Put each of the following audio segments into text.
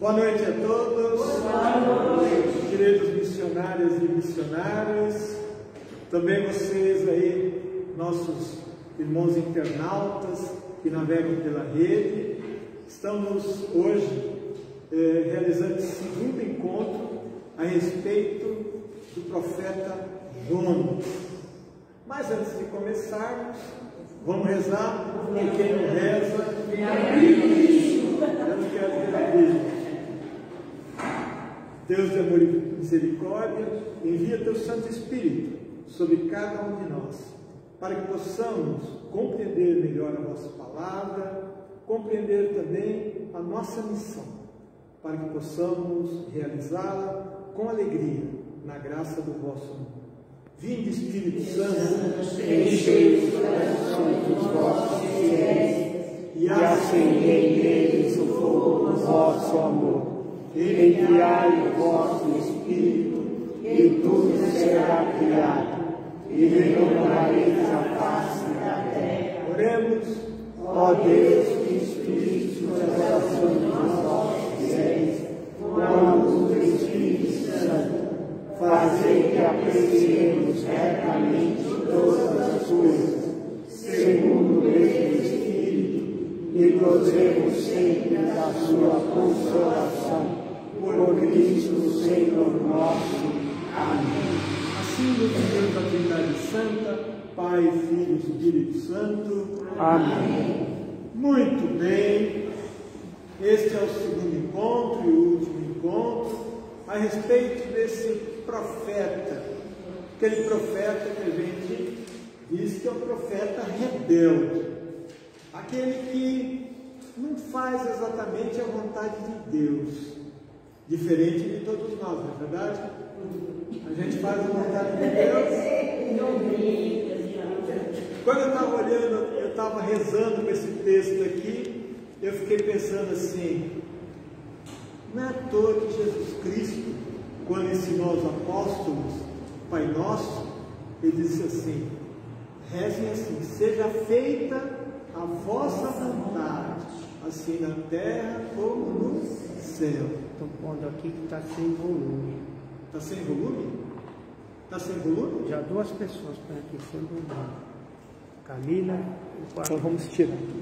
Boa noite a todos. Boa noite. Queridos missionários e missionárias, também vocês aí, nossos irmãos internautas que navegam pela rede. Estamos hoje realizando esse segundo encontro a respeito do profeta Jonas. Mas antes de começarmos, vamos rezar, porque quem não reza, eu não quero ver a Bíblia. Deus de amor e misericórdia, envia teu Santo Espírito sobre cada um de nós, para que possamos compreender melhor a vossa palavra, compreender também a nossa missão, para que possamos realizá-la com alegria, na graça do vosso nome. Vinde, Espírito Santo, enchei os corações dos vossos fiéis e acendei neles o fogo do vosso amor. Enviai o vosso Espírito, e tudo será criado, e renovareis a face da terra. Oremos. Ó Deus, que instruíste os corações dos vossos fiéis com a luz do Espírito Santo, fazei que apreciemos retamente todas as coisas, segundo o mesmo Espírito, e gozemos sempre da sua consolação. Por Cristo Senhor nosso. Amém. Assim nos Deus a Trindade Santa, Pai, Filho e Espírito Santo. Amém. Muito bem. Este é o segundo encontro e o último encontro a respeito desse profeta. Aquele profeta que a gente diz que é o profeta rebelde. Aquele que não faz exatamente a vontade de Deus. Diferente de todos nós, não é verdade? A gente faz a vontade de Deus. Quando eu estava olhando, eu estava rezando com esse texto aqui, eu fiquei pensando assim, não é à toa que Jesus Cristo, quando ensinou aos apóstolos, Pai Nosso, ele disse assim, rezem assim, seja feita a vossa vontade, assim na terra como no céu. Estou pondo aqui que está sem volume. Está sem volume? Está sem volume? Já duas pessoas estão aqui sem volume. Camila e o Então vamos tirar aqui.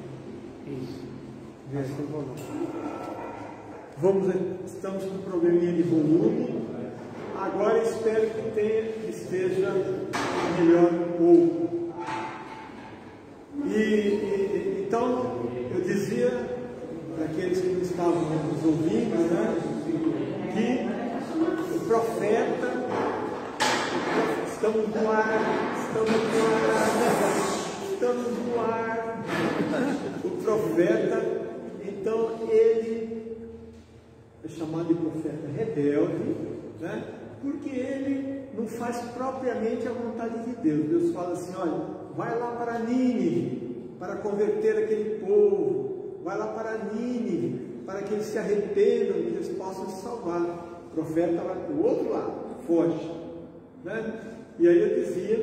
Isso. Está sem volume. Estamos com um probleminha de volume. Agora espero que esteja melhor um pouco. Então eu dizia para aqueles que não estavam nos ouvindo, né, que o profeta, estamos no ar, o profeta, então ele é chamado de profeta rebelde, né, porque ele não faz propriamente a vontade de Deus. Deus fala assim, olha, vai lá para Nínive, para converter aquele povo, vai lá para Nínive, para que eles se arrependam e eles possam se salvar. O profeta vai para o outro lado, foge, né? E aí eu dizia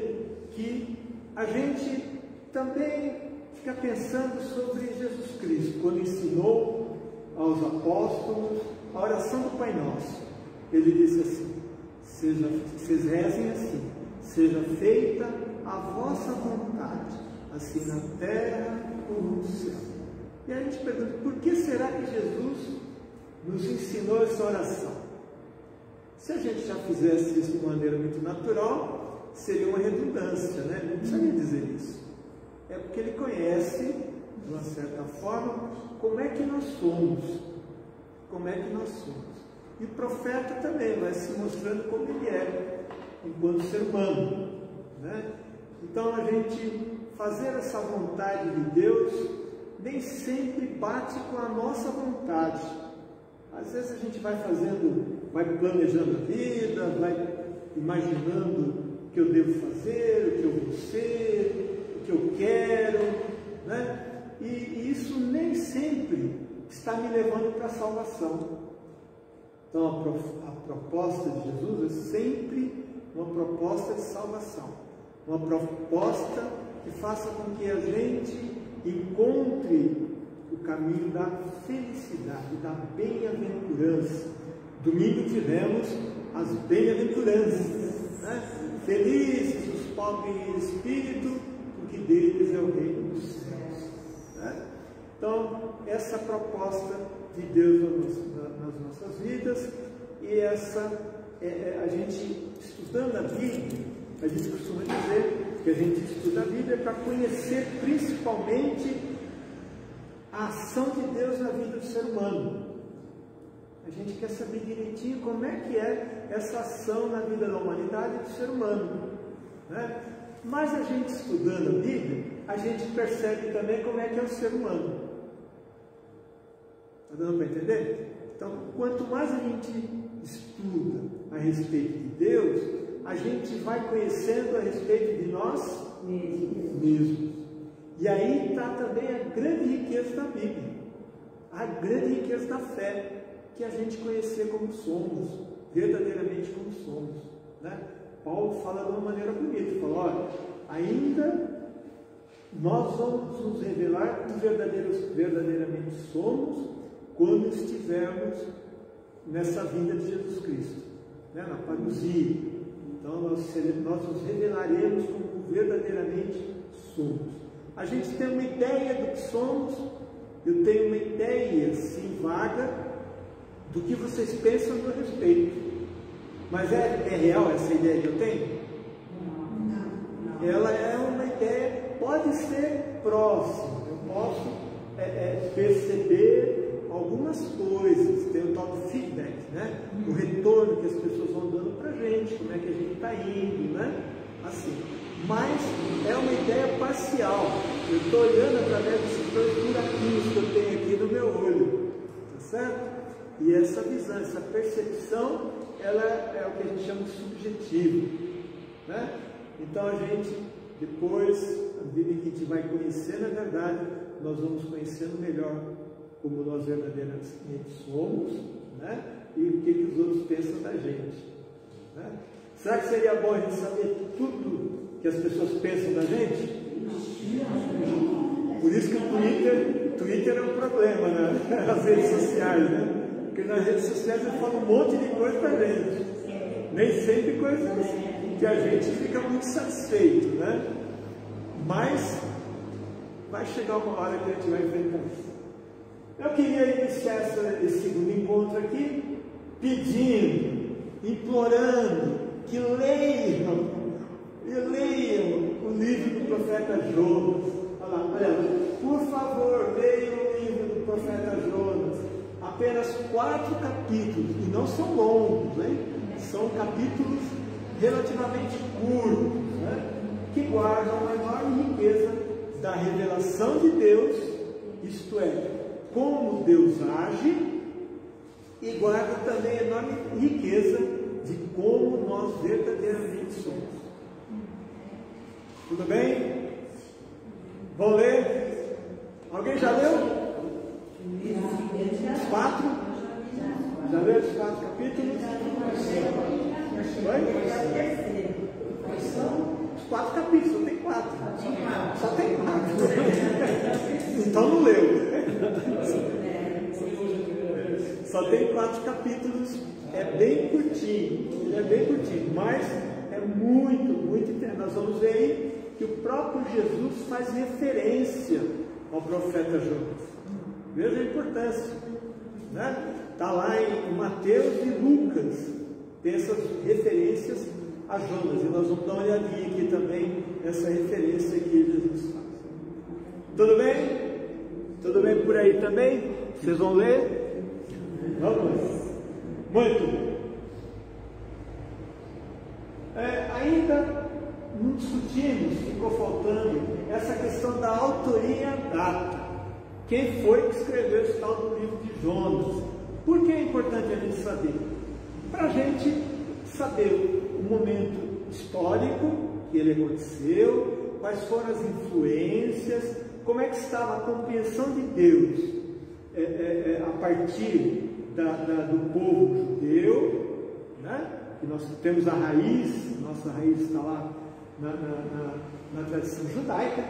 que a gente também fica pensando sobre Jesus Cristo, quando ensinou aos apóstolos a oração do Pai Nosso. Ele disse assim, vocês rezem assim, seja feita a vossa vontade, assim na terra como no céu. E aí a gente pergunta, por que será que Jesus nos ensinou essa oração? Se a gente já fizesse isso de maneira muito natural, seria uma redundância, né? Não precisaria dizer isso. É porque ele conhece, de uma certa forma, como é que nós somos. Como é que nós somos. E o profeta também vai se mostrando como ele é, enquanto ser humano, né? Então a gente fazer essa vontade de Deus nem sempre bate com a nossa vontade. Às vezes a gente vai planejando a vida, vai imaginando o que eu devo fazer, o que eu vou ser, o que eu quero, né? E isso nem sempre está me levando para a salvação. Então a proposta de Jesus é sempre uma proposta de salvação, uma proposta que faça com que a gente encontre o caminho da felicidade, da bem-aventurança. Domingo tivemos as bem-aventuranças, né? Felizes os pobres em espírito, porque deles é o reino dos céus, né? Então, essa proposta de Deus nas nossas vidas, e essa, a gente estudando a Bíblia, a gente costuma dizer que a gente estuda a Bíblia para conhecer principalmente a ação de Deus na vida do ser humano. A gente quer saber direitinho como é que é essa ação na vida da humanidade e do ser humano, né? Mas a gente estudando a Bíblia, a gente percebe também como é que é o ser humano. Está dando para entender? Então, quanto mais a gente estuda a respeito de Deus, a gente vai conhecendo a respeito de nós mesmos. E aí está também a grande riqueza da Bíblia, a grande riqueza da fé, que é a gente conhecer como somos, verdadeiramente como somos, né? Paulo fala de uma maneira bonita, fala, olha, ainda nós vamos nos revelar como verdadeiramente somos quando estivermos nessa vinda de Jesus Cristo, né? Na parousia. Então nós nos revelaremos como verdadeiramente somos. A gente tem uma ideia do que somos, eu tenho uma ideia assim vaga do que vocês pensam a meu respeito. Mas é real essa ideia que eu tenho? Não. Ela é uma ideia, pode ser próxima, eu posso perceber algumas coisas, tem o tal do feedback, né? O retorno que as pessoas vão dando para a gente, como é que a gente está indo, né? Assim. Mas é uma ideia parcial. Eu estou olhando através desses dois buraquinhos que eu tenho aqui no meu olho, tá certo? E essa visão, essa percepção, ela é o que a gente chama de subjetivo, né? Então a gente, depois, à medida que a gente vai conhecendo a verdade, nós vamos conhecendo melhor como nós verdadeiramente somos, né? E o que os outros pensam da gente, né? Será que seria bom a gente saber tudo que as pessoas pensam da gente? Por isso que o Twitter é um problema, né? As redes sociais, né? Porque nas redes sociais ele fala um monte de coisa pra gente, nem sempre coisas que a gente fica muito satisfeito, né? Mas vai chegar uma hora que a gente vai enfrentar isso. Eu queria iniciar esse segundo encontro aqui pedindo, implorando que leiam o livro do profeta Jonas. Olha, por favor, leiam o livro do profeta Jonas. Apenas 4 capítulos, e não são longos, né? São capítulos relativamente curtos, né? Que guardam a enorme riqueza da revelação de Deus, isto é, como Deus age, e guarda também a enorme riqueza de como nós verdadeiramente somos. Tudo bem? Vamos ler? Alguém já leu? Os 4? Já leu os 4 capítulos? Os 4 capítulos, só tem 4. Só tem 4. Então não leu. Só tem 4 capítulos, é bem curtinho, mas é muito interessante. Nós vamos ver aí que o próprio Jesus faz referência ao profeta Jonas. Veja a importância, né? Está lá em Mateus e Lucas, tem essas referências a Jonas, e nós vamos dar uma olhadinha aqui também, essa referência que Jesus faz. Tudo bem? Tudo bem por aí também? Vocês vão ler? Vamos! Muito bem! Ainda não discutimos, ficou faltando essa questão da autoria e data. Quem foi que escreveu esse tal do livro de Jonas? Por que é importante a gente saber? Para a gente saber o momento histórico que ele aconteceu, quais foram as influências, como é que estava a compreensão de Deus a partir do povo judeu, né? Que nós temos a raiz, nossa raiz está lá na tradição judaica,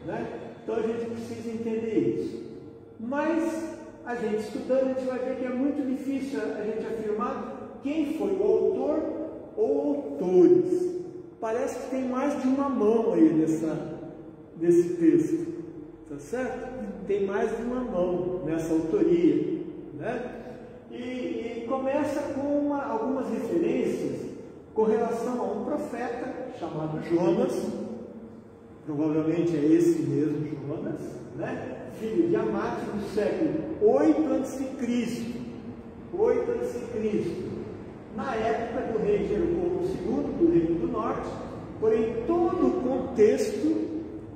né? Então a gente precisa entender isso. Mas a gente estudando, a gente vai ver que é muito difícil a gente afirmar quem foi o autor ou autores. Parece que tem mais de uma mão aí nesse texto, tá certo? Tem mais de uma mão nessa autoria, né? E começa com algumas referências com relação a um profeta chamado Jonas, provavelmente é esse mesmo Jonas, né? Filho de Amate, do século 8 a.C., 8 a.C., na época do rei Jeroboão II, do Reino do Norte. Porém, todo o contexto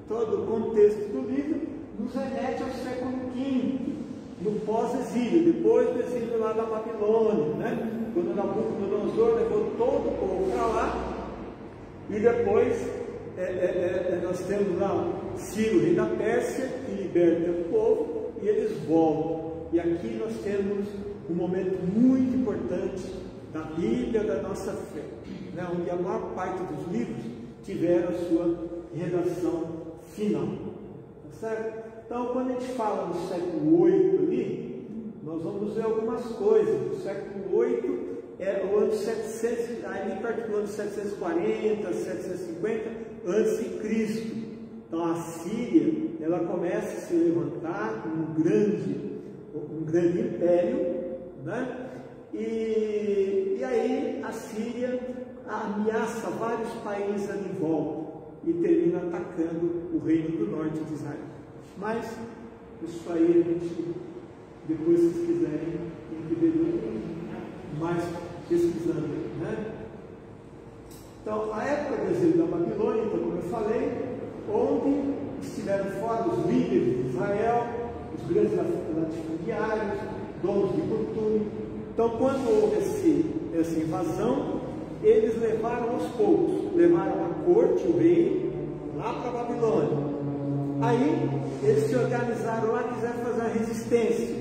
do livro nos remete ao século V, no pós-exílio, depois do exílio lá da Babilônia, né? Quando Nabucodonosor levou todo o povo para lá, e depois nós temos lá Ciro, rei da Pérsia, que liberta o povo, e eles voltam. E aqui nós temos um momento muito importante da Bíblia, da nossa fé, né? Onde a maior parte dos livros tiveram a sua redação final, tá certo? Então, quando a gente fala do século 8 ali, nós vamos ver algumas coisas. O século 8 é o ano 700, ali perto do ano 740, 750 a.C. Então, a Síria, ela começa a se levantar como um grande império, né? E aí a Síria ameaça vários países ali em volta e termina atacando o reino do norte de Israel. Mas isso aí a gente, depois, se vocês quiserem, tem que ver mais pesquisando, né? Então, a época do exílio da Babilônia, então, como eu falei, onde estiveram fora os líderes de Israel, os grandes latifundiários, donos de costume. Então, quando houve essa invasão, eles levaram aos poucos, levaram a corte, o rei, lá para a Babilônia. Aí, eles se organizaram lá, quiseram fazer a resistência.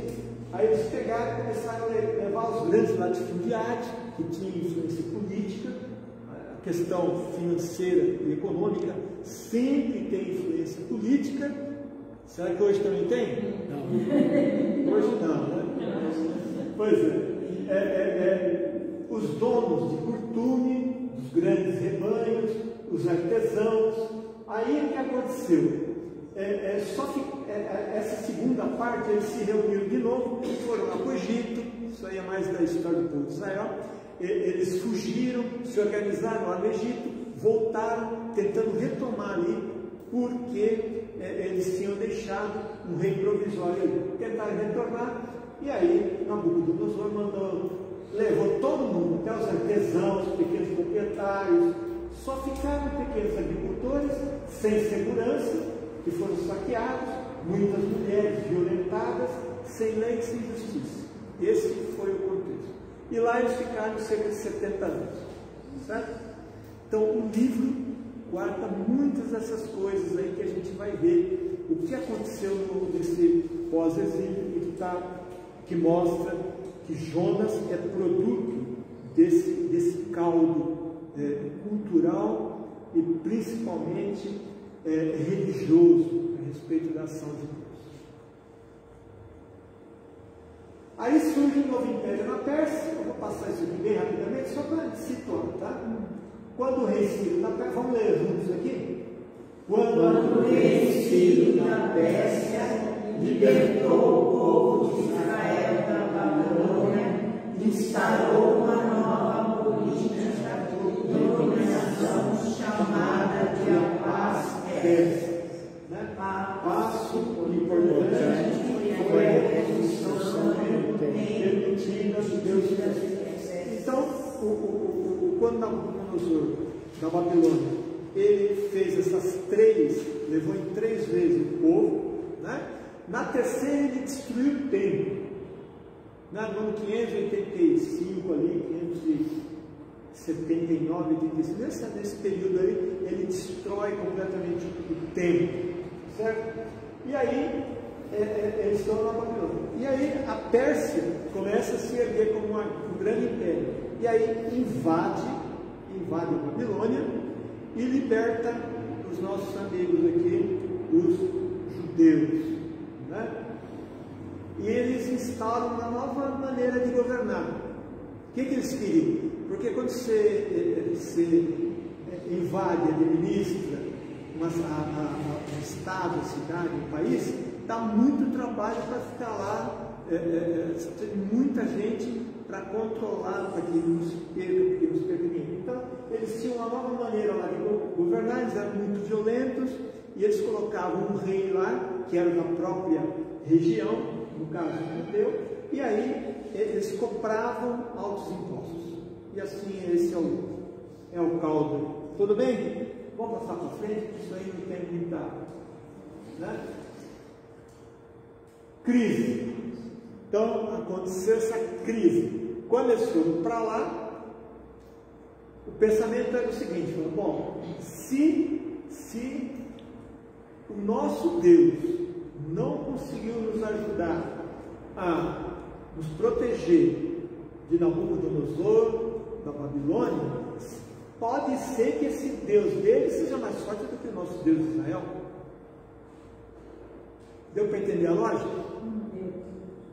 Aí eles pegaram e começaram a levar os grandes latifundiários, que tinham influência política. A questão financeira e econômica sempre tem influência política. Será que hoje também tem? Não. Hoje não, né? Pois é. Os donos de costume, dos grandes rebanhos, os artesãos. Aí o que aconteceu? Essa segunda parte, eles se reuniram de novo e foram lá para o Egito. Isso aí é mais da história do povo de Israel. Eles fugiram, se organizaram lá no Egito, voltaram, tentando retomar ali, porque eles tinham deixado um rei provisório ali. Tentaram retornar, e aí Nabucodonosor levou todo mundo, até os artesãos, os pequenos proprietários. Só ficaram pequenos agricultores, sem segurança, que foram saqueados, muitas mulheres violentadas, sem lei e sem justiça. Esse foi o contexto. E lá eles ficaram cerca de 70 anos. Certo? Então o livro guarda muitas dessas coisas aí que a gente vai ver o que aconteceu nesse pós-exílio que mostra que Jonas é produto desse caldo cultural e principalmente religioso a respeito da ação de Deus. Aí surge um novo império na Pérsia. Eu vou passar isso aqui bem rapidamente, só para situar, tá? Quando o rei Ciro da Pérsia, vamos ler juntos aqui? Quando o rei Ciro da Pérsia libertou o povo de Israel da Babilônia, instaurou uma nova política de dominação chamada de a paz persa. A passo importante foi a reconstrução permitida de Deus. Então, quando Nabucodonosor da Babilônia, ele fez levou em 3 vezes o povo, né? Na terceira ele destruiu o templo. No ano 585 ali, 579, 85, nesse período aí, ele destrói completamente o templo, certo? E aí, eles estão na Babilônia. E aí, a Pérsia começa a se erguer como um grande império. E aí, invade a Babilônia e liberta os nossos amigos aqui, os judeus, né? e eles instalam uma nova maneira de governar. O que eles queriam? Porque quando você invade, administra um estado, a cidade, um país, dá muito trabalho para ficar lá, tem muita gente para controlar, para que não se perca ninguém. Então, eles tinham uma nova maneira lá de governar, eles eram muito violentos, e eles colocavam um rei lá, que era da própria região, no caso do judeu, e aí eles cobravam altos impostos. E assim, esse é o caldo. Tudo bem? Vamos passar para frente, porque isso aí não tem muita... Né? Crise. Então, aconteceu essa crise. Quando eles foram para lá, o pensamento era o seguinte: bom, se o nosso Deus não conseguiu nos ajudar a nos proteger de Nabucodonosor, da Babilônia, pode ser que esse Deus dele seja mais forte do que o nosso Deus de Israel. Deu para entender a lógica?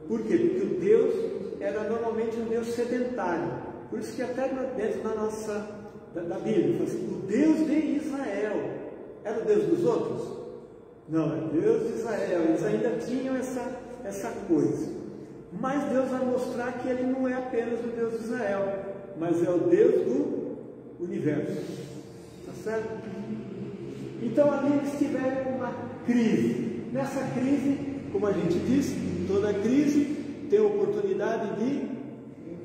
Por quê? Porque o Deus era normalmente um Deus sedentário. Por isso que até dentro da Bíblia, fala assim, o Deus de Israel era o Deus dos outros? Não, é Deus de Israel. Eles ainda tinham essa coisa. Mas Deus vai mostrar que Ele não é apenas o Deus de Israel, mas é o Deus do universo. Tá certo? Então ali eles tiveram uma crise. Nessa crise, como a gente disse, toda crise tem oportunidade de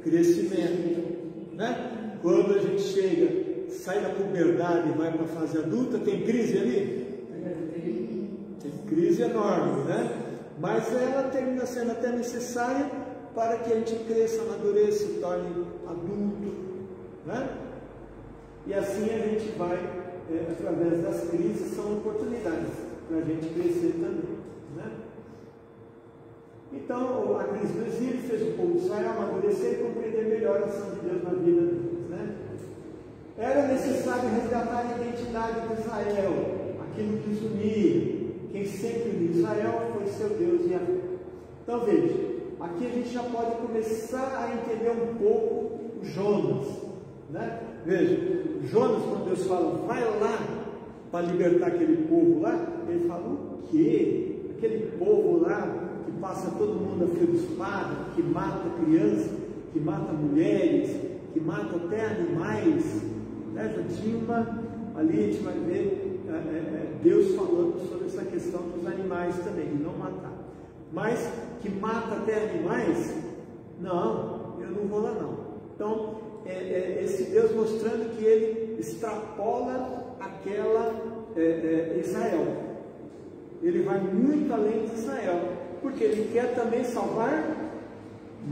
crescimento, né? Quando a gente chega, sai da puberdade e vai para a fase adulta, tem crise ali? Tem crise enorme, né? Mas ela termina sendo até necessária para que a gente cresça, amadureça, se torne adulto, né? E assim a gente vai, através das crises, são oportunidades para a gente crescer também, né? Então, a crise do exílio fez o povo de Israel amadurecer e compreender melhor a ação de Deus na vida deles, né? Era necessário resgatar a identidade de Israel, aquilo que os unia. Quem sempre uniu Israel foi seu Deus e Yahvé. Então veja, aqui a gente já pode começar a entender um pouco o Jonas, né? Veja, Jonas, quando Deus fala, vai lá para libertar aquele povo lá, ele fala, o quê? Aquele povo lá que passa todo mundo a fio de espada, que mata crianças, que mata mulheres, que mata até animais, né? Já tinha ali a gente vai ver Deus falando sobre essa questão dos animais também, de não matar. Mas que mata até animais, não, eu não vou lá não. Então, esse Deus mostrando que ele extrapola aquela Israel. Ele vai muito além de Israel, porque ele quer também salvar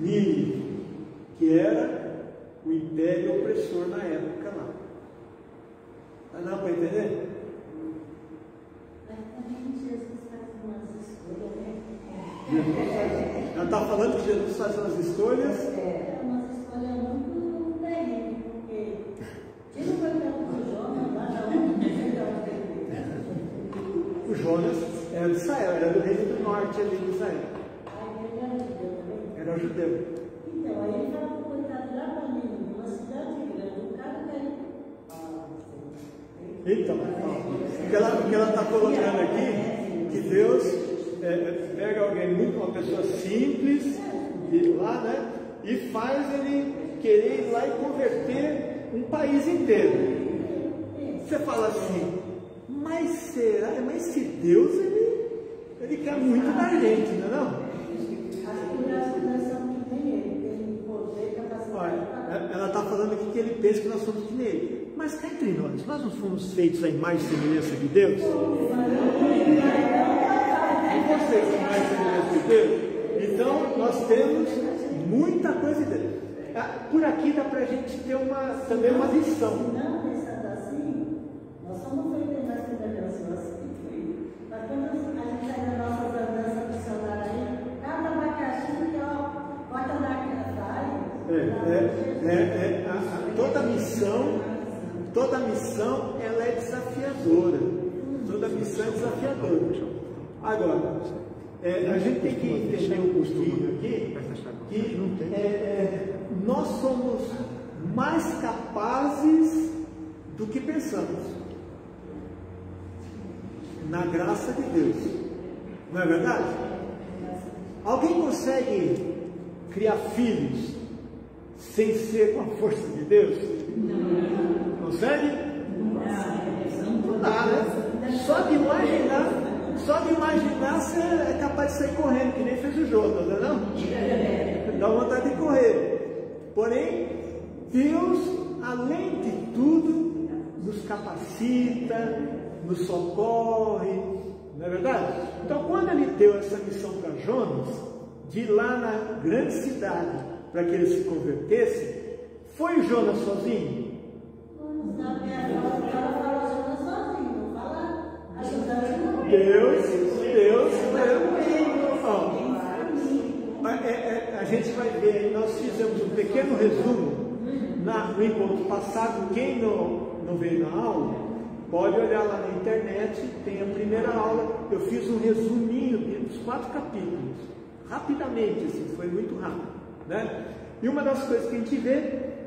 Nínive, que era o império opressor na época lá. Não dá para entender? Ela está falando que Jesus faz umas escolhas. É uma escolha muito terrível, porque tira o papel do Jonas lá da onde o Jonas era de Israel, era do reino do norte ali de Israel. Aí ele era judeu também? Era judeu. Então, aí ele estava coitado lá para mim, uma cidade grande, o cara caiu. Então, o que ela está colocando aqui, que Deus pega alguém muito, uma pessoa simples, lá, né, e faz ele querer ir lá e converter um país inteiro. Você fala assim, mas será? Mas se Deus, ele quer muito da gente, não é não? Ela está falando aqui que ele pensa que nós somos que nele. Mas cá entre nós não fomos feitos à imagem e semelhança de Deus? E vocês são mais semelhança de Deus? Então nós temos muita coisa de Deus. Por aqui dá para a gente ter também uma lição. Não, pensando assim, nós somos feitos à imagem e semelhança assim. Mas quando a gente sai da nossa andança missionária aí, cada abacaxi que pode andar aqui na toda missão ela é desafiadora. Toda missão é desafiadora. Agora, A gente tem que entender um pouquinho aqui que nós somos mais capazes do que pensamos, na graça de Deus, não é verdade? Alguém consegue criar filhos sem ser com a força de Deus? Não. Consegue? Não dá, né? Só de imaginar você é capaz de sair correndo, que nem fez o Jonas, não é não? Dá vontade de correr. Porém, Deus, além de tudo, nos capacita, nos socorre, não é verdade? Então, quando ele deu essa missão para Jonas, de ir lá na grande cidade, para que ele se convertesse, foi Jonas sozinho? Deus, a gente vai ver, nós fizemos um pequeno resumo no encontro passado. Quem não veio na aula, pode olhar lá na internet, tem a primeira aula, eu fiz um resuminho dos 4 capítulos, rapidamente, assim, foi muito rápido, né? E uma das coisas que a gente vê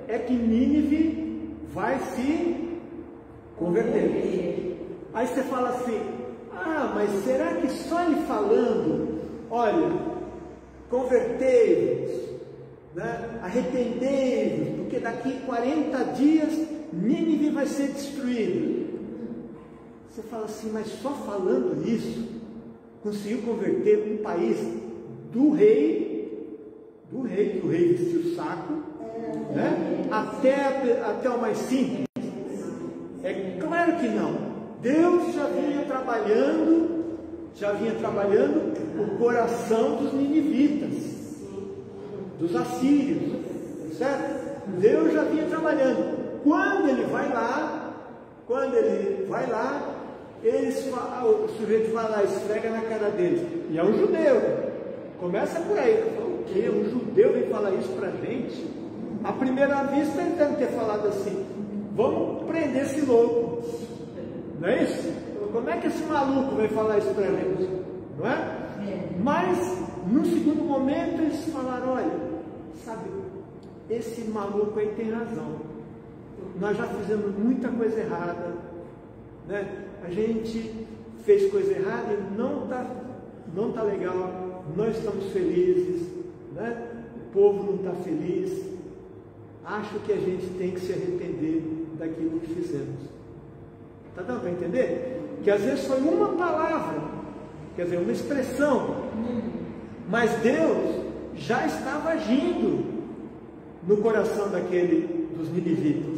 é que Nínive vai se converter. Aí você fala assim, mas será que só ele falando, olha, convertei-vos, né? Arrependei-vos, porque daqui 40 dias Nínive vai ser destruída. Você fala assim, mas só falando isso, conseguiu converter um país do rei, que o rei vestiu o saco, né? até o mais simples? É claro que não. Deus já vinha trabalhando o coração dos ninivitas, dos assírios, certo? Deus já vinha trabalhando. Quando ele vai lá, o sujeito vai lá, esfrega na cara deles, e é um judeu. Começa por aí. O quê? Um judeu vem falar isso pra gente? À primeira vista ele deve ter falado assim, vamos prender esse louco, não é isso? Como é que esse maluco vai falar isso pra gente? Não é? Mas no segundo momento eles falaram, olha, sabe, esse maluco aí tem razão, nós já fizemos muita coisa errada, né? A gente fez coisa errada e não tá legal, não estamos felizes, né? O povo não está feliz. Acho que a gente tem que se arrepender daquilo que fizemos. Está dando para entender? Que às vezes foi uma palavra, quer dizer, uma expressão, mas Deus já estava agindo no coração dos ninivitas.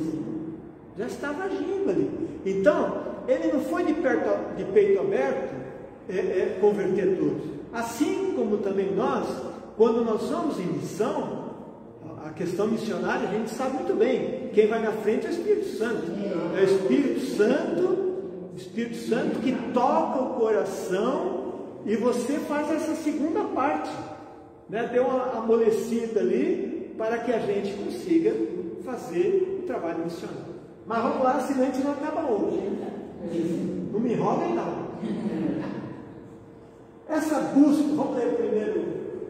Já estava agindo ali. Então, ele não foi de peito aberto converter todos. Assim como também nós, quando nós somos em missão, a questão missionária, a gente sabe muito bem, quem vai na frente é o Espírito Santo. É o Espírito Santo que toca o coração e você faz essa segunda parte, né? Deu uma amolecida ali para que a gente consiga fazer o trabalho missionário. Mas vamos lá, senão a gente não acaba hoje. Não me enrolem não. Essa busca, vamos ler a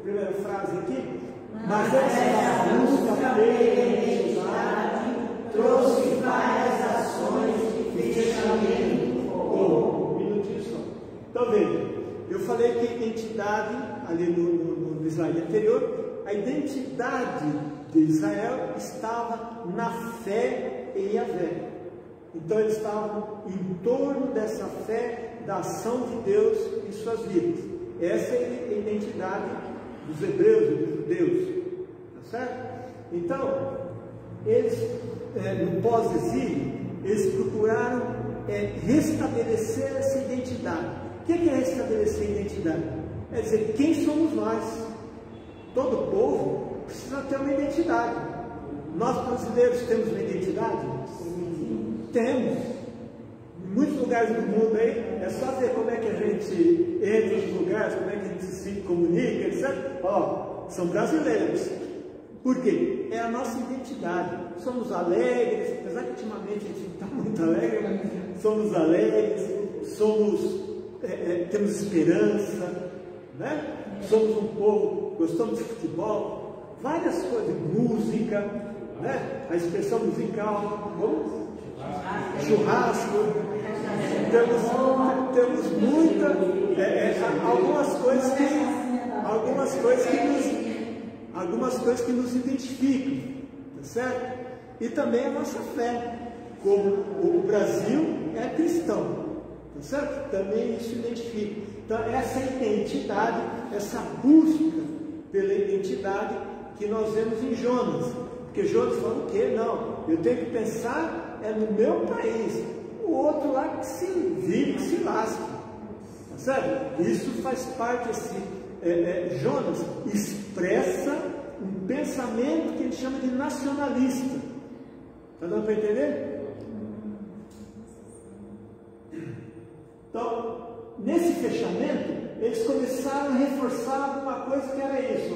primeira frase aqui? Mas essa busca pela identidade trouxe várias ações de fechamento. Um minutinho só. Então veja, eu falei que a identidade, ali no slide anterior, a identidade de Israel estava na fé em Yahvé. Então eles estavam em torno dessa fé, da ação de Deus em suas vidas. Essa é a identidade dos hebreus, dos judeus, tá certo? Então, eles, no pós-exílio, eles procuraram restabelecer essa identidade. O que é restabelecer a identidade? É dizer, quem somos nós? Todo povo precisa ter uma identidade. Nós brasileiros temos uma identidade? Sim. Temos. Em muitos lugares do mundo aí, é só ver como é que a gente entra nos lugares, como é que a gente se comunica, etc. São brasileiros. Por quê? É a nossa identidade. Somos alegres, apesar que ultimamente a gente não está muito alegre, mas somos alegres, temos esperança, né? Somos um povo, gostamos de futebol, várias coisas, música, né? A expressão musical, churrasco, temos muita, algumas coisas que nos identificam, tá certo? E também a nossa fé, como o Brasil é cristão, tá certo? Também isso identifica. Então, essa identidade, essa busca pela identidade que nós vemos em Jonas. Porque Jonas falou o quê? Não, eu tenho que pensar no meu país. O outro lá que se vive, que se lasca. Tá certo? Isso faz parte, Jonas expressa um pensamento que ele chama de nacionalista. Está dando para entender? Então, nesse fechamento, eles começaram a reforçar alguma coisa que era isso.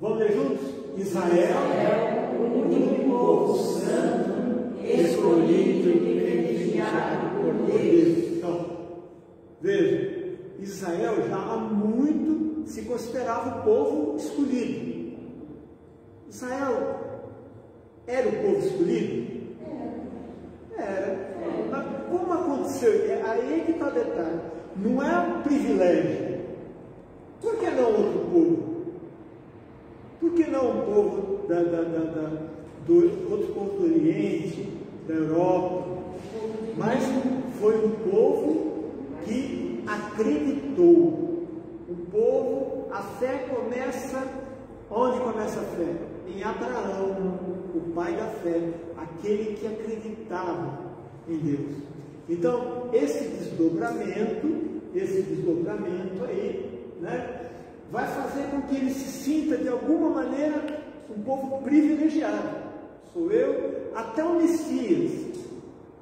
Vamos ler juntos? Israel, o único povo santo, escolhido e privilegiado por Deus. Então, veja, Israel já há muito se considerava o povo escolhido. Israel era o povo escolhido? Era. Mas como aconteceu? Aí que está o detalhe. Não é um privilégio. Por que não outro povo? Por que não o povo outro povo do Oriente, da Europa? Mas foi um povo que acreditou. O povo, a fé começa, onde começa a fé? Em Abraão, o pai da fé, aquele que acreditava em Deus. Então, esse desdobramento aí, né, vai fazer com que ele se sinta de alguma maneira um povo privilegiado. Sou eu, até o Messias.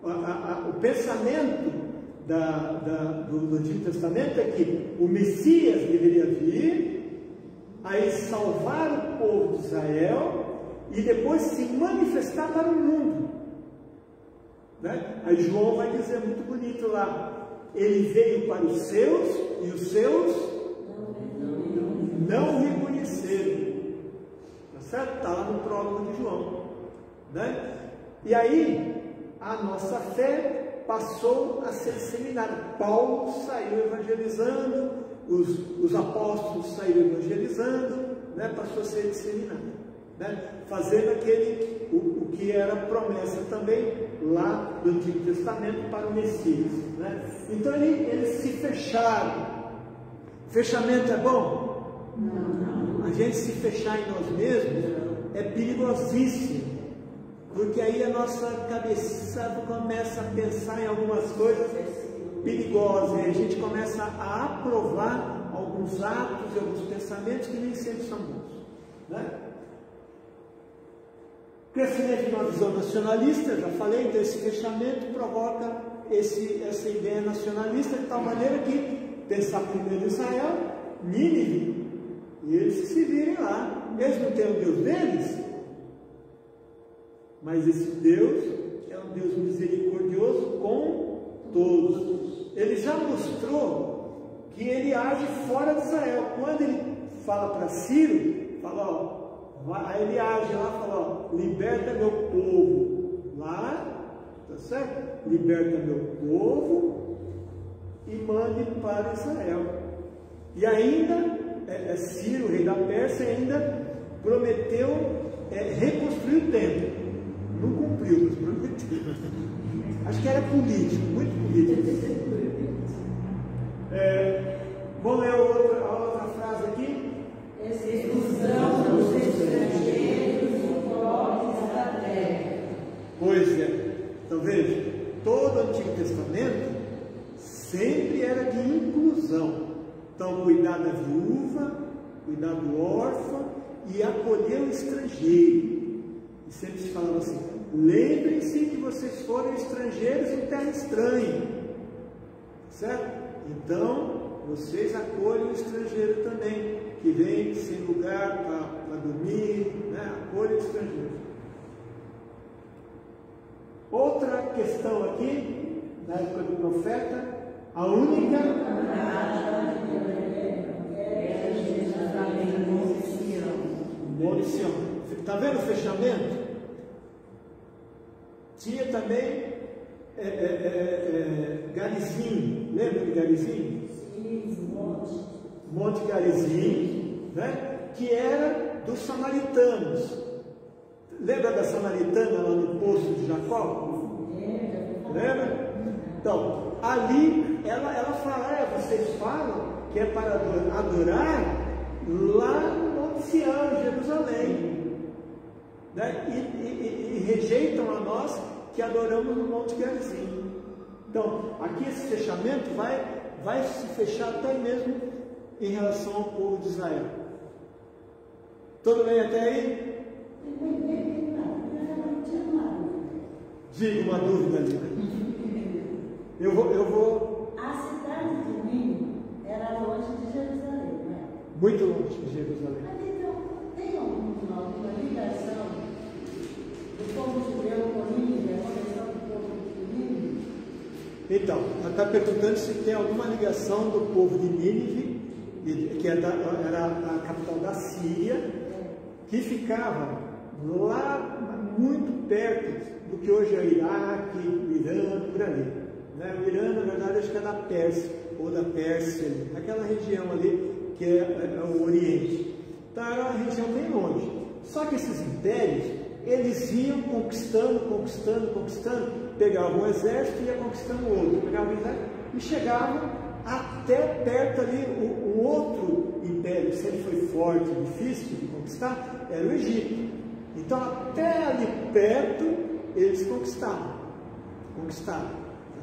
O pensamento do Antigo Testamento é que o Messias deveria vir, aí salvar o povo de Israel e depois se manifestar para o mundo, né? Aí João vai dizer muito bonito lá, ele veio para os seus e os seus não reconheceram, tá certo? Está lá no prólogo de João, né? E aí a nossa fé passou a ser disseminada. Paulo saiu evangelizando, os apóstolos saíram evangelizando, né? Passou a ser disseminado, né? Fazendo o que era promessa também lá do Antigo Testamento para o Messias, né? Então eles se fecharam. Fechamento é bom? Não. A gente se fechar em nós mesmos é perigosíssimo, porque aí a nossa cabeça começa a pensar em algumas coisas perigosas, e a gente começa a aprovar alguns atos e alguns pensamentos que nem sempre são bons, né? Crescimento de uma visão nacionalista, já falei, então esse fechamento provoca essa ideia nacionalista de tal maneira que pensar primeiro em Israel, Nínive, e eles que se virem lá. Eles não têm o Deus deles, mas esse Deus é um Deus misericordioso com todos. Ele já mostrou que ele age fora de Israel. Quando ele fala para Ciro, fala, aí ele age lá, fala, liberta meu povo. Lá, tá certo? Liberta meu povo e mande para Israel. E ainda, Ciro, rei da Pérsia, ainda prometeu reconstruir o templo. Não cumpriu, mas prometeu. Acho que era político, muito político. Vamos ler a outra frase aqui? Exclusão dos estrangeiros e pobres da terra. Pois é. Então veja, todo o Antigo Testamento sempre era de inclusão. Então, cuidar da viúva, cuidar do órfão e acolher o estrangeiro. E sempre se falava assim, lembrem-se que vocês foram estrangeiros em terra estranha, certo? Então, vocês acolhem o estrangeiro também, que vem sem lugar para dormir, né? Acolhem o estrangeiro. Outra questão aqui, na época do profeta, a única vendo o fechamento? Tinha também Garizim, lembra de Garizim? Sim, Monte Garizim, né? Que era dos samaritanos. Lembra da samaritana lá no poço de Jacó? Lembra? Então, ali ela fala, vocês falam que é para adorar lá no Monte Sião, em Jerusalém, né? E rejeitam a nós que adoramos no Monte Garizim. Então, aqui esse fechamento vai se fechar até mesmo em relação ao povo de Israel. Tudo bem até aí? Diga uma dúvida ali. Eu vou. A cidade de Nínive era longe de Jerusalém, né? Muito longe de Jerusalém. Mas então, tem alguma ligação do povo judeu com Nínive, a conversão do povo de Nínive? Então, ela está perguntando se tem alguma ligação do povo de Nínive, que era a capital da Síria, que ficava lá muito perto do que hoje é o Iraque, o Irã, por ali. Né? O Irã, na verdade, acho que é da Pérsia, ou da Pérsia, ali, aquela região ali que é o Oriente. Então era uma região bem longe. Só que esses impérios, eles iam conquistando, pegavam um exército e ia conquistando o outro, pegavam um exército e chegavam até perto ali, o outro império, se ele foi forte, difícil de conquistar, era o Egito. Então até ali perto eles conquistavam, tá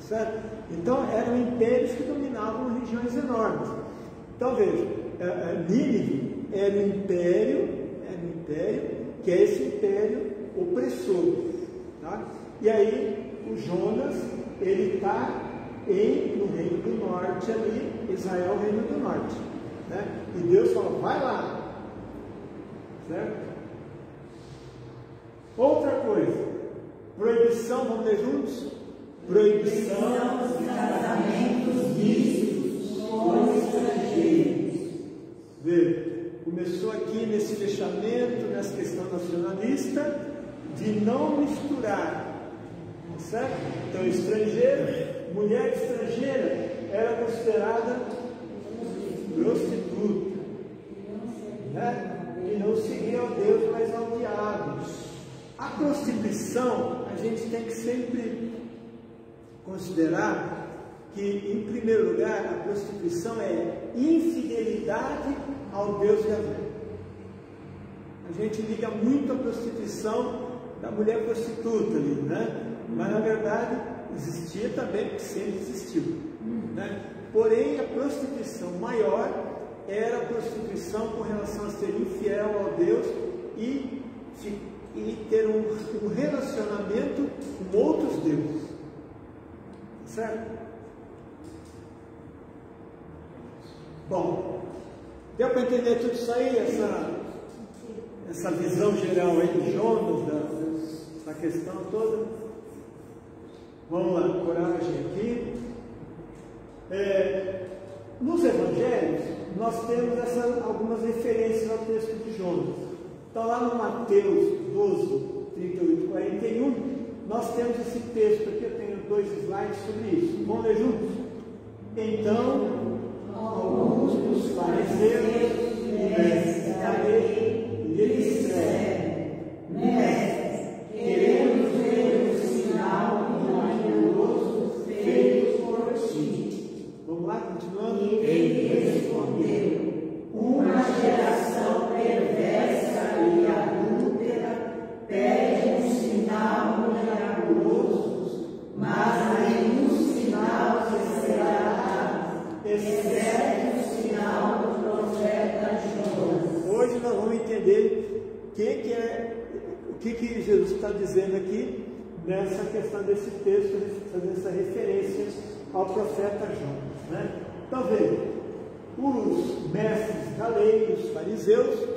certo? Então eram impérios que dominavam regiões enormes. Então veja, Nínive era um império que é esse império opressor, tá? E aí o Jonas, ele está no Reino do Norte ali, Israel, Reino do Norte, né? E Deus fala, vai lá, certo? Outra coisa, proibição, vamos ler juntos? Proibição dos casamentos mistos com estrangeiros. Veja, começou aqui nesse fechamento, nessa questão nacionalista, de não misturar, certo? Então, estrangeiro, mulher estrangeira era considerada prostituta, né? E não seguia ao Deus, mas ao diabo. A prostituição, a gente tem que sempre considerar que, em primeiro lugar, a prostituição é infidelidade ao Deus da vida. A gente liga muito a prostituição da mulher prostituta ali, né? Mas na verdade existia também, porque sempre existiu, né? Porém, a prostituição maior era a prostituição com relação a ser infiel ao Deus e ter um relacionamento com outros deuses, certo? Bom, deu para entender tudo isso aí, essa visão geral aí de Jonas, da questão toda? Vamos lá, coragem aqui. Nos evangelhos, nós temos algumas referências ao texto de Jonas. Então, lá no Mateus 12, 38, 41, nós temos esse texto aqui. Eu tenho 2 slides sobre isso. Vamos ler juntos? Então, alguns dos fariseus e mestres da lei lhe disseram: Mestre, queremos ver um sinal miraculoso feito por ti. Vamos lá, continuando? Ele respondeu: uma geração perversa e adúltera pede um sinal miraculoso, mas nenhum sinal lhe será dado, exceto o sinal do profeta Jonas. Hoje nós vamos entender o que Jesus está dizendo aqui nessa questão desse texto, fazendo essa referência ao profeta Jonas, né? Então veja, os mestres da lei, os fariseus,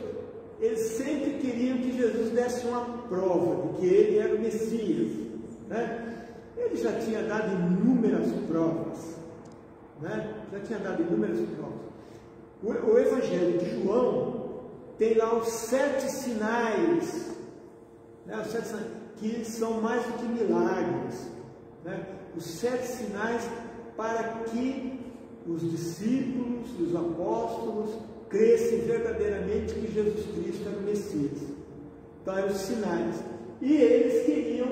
eles sempre queriam que Jesus desse uma prova de que ele era o Messias, né? Ele já tinha dado inúmeras provas, né? O Evangelho de João tem lá os 7 sinais né? Os 7 sinais, que são mais do que milagres, né? Os 7 sinais para que os discípulos, os apóstolos, crescem verdadeiramente que Jesus Cristo era o Messias. Então, eram os sinais. E eles queriam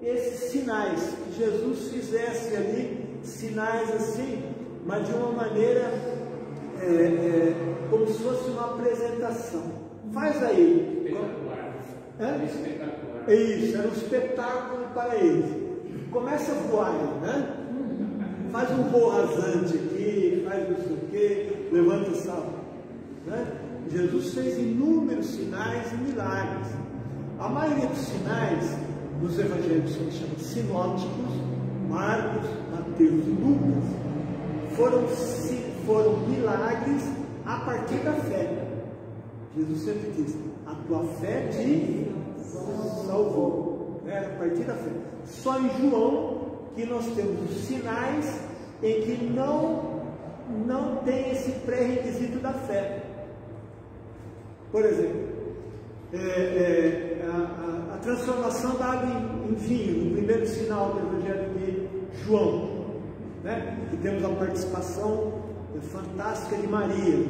esses sinais, que Jesus fizesse ali sinais assim, mas de uma maneira como se fosse uma apresentação. Faz aí. Espetacular. Espetacular. Isso, era um espetáculo para eles. Começa a voar, né? Faz um voo rasante aqui, faz não sei o quê, levanta o salto, né? Jesus fez inúmeros sinais e milagres. A maioria dos sinais nos evangelhos que se chamam sinóticos, Marcos, Mateus e Lucas, foram milagres a partir da fé. Jesus sempre diz: a tua fé te salvou, né? A partir da fé. Só em João que nós temos os sinais em que não tem esse pré-requisito da fé. Por exemplo, a transformação da água em vinho, no primeiro sinal do Evangelho de João, né? Que temos a participação fantástica de Maria,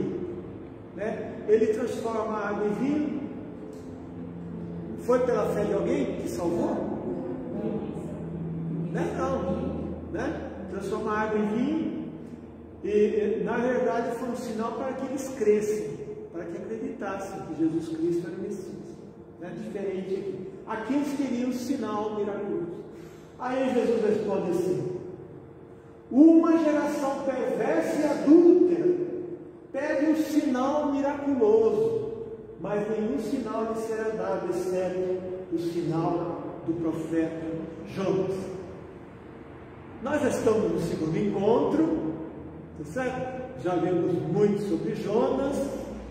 né? Ele transforma a água em vinho. Foi pela fé de alguém que salvou? Não, né? Transforma a água em vinho e na verdade foi um sinal para que eles crescem, para que acreditassem que Jesus Cristo era o Messias, né? Diferente aqui. Aqui eles queriam um sinal miraculoso. Aí Jesus responde assim: uma geração perversa e adúltera pede um sinal miraculoso, mas nenhum sinal lhe será dado, exceto o sinal do profeta Jonas. Nós já estamos no segundo encontro, tá certo? Já vimos muito sobre Jonas.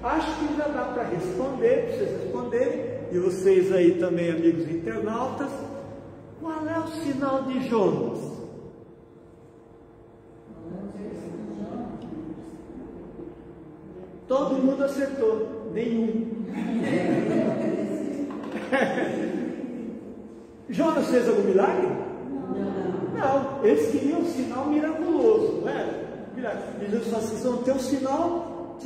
Acho que já dá para responder, para vocês responderem, e vocês aí também, amigos internautas. Qual é o sinal de Jonas? Todo mundo acertou, nenhum. Jonas fez algum milagre? Não, eles queriam um sinal miraculoso, não é? E Jesus fala assim: vocês vão ter um sinal,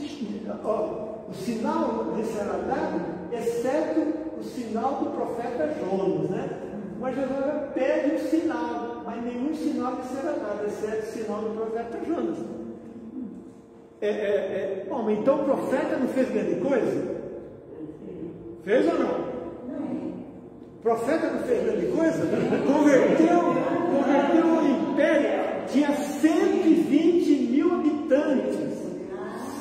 o sinal lhe será dado, exceto o sinal do profeta Jonas, né? Mas Jesus pede um sinal, mas nenhum sinal lhe será dado, exceto o sinal do profeta Jonas. Bom, então o profeta não fez grande coisa? Fez ou não? O profeta não fez grande coisa? Converteu o império, tinha 120 mil habitantes.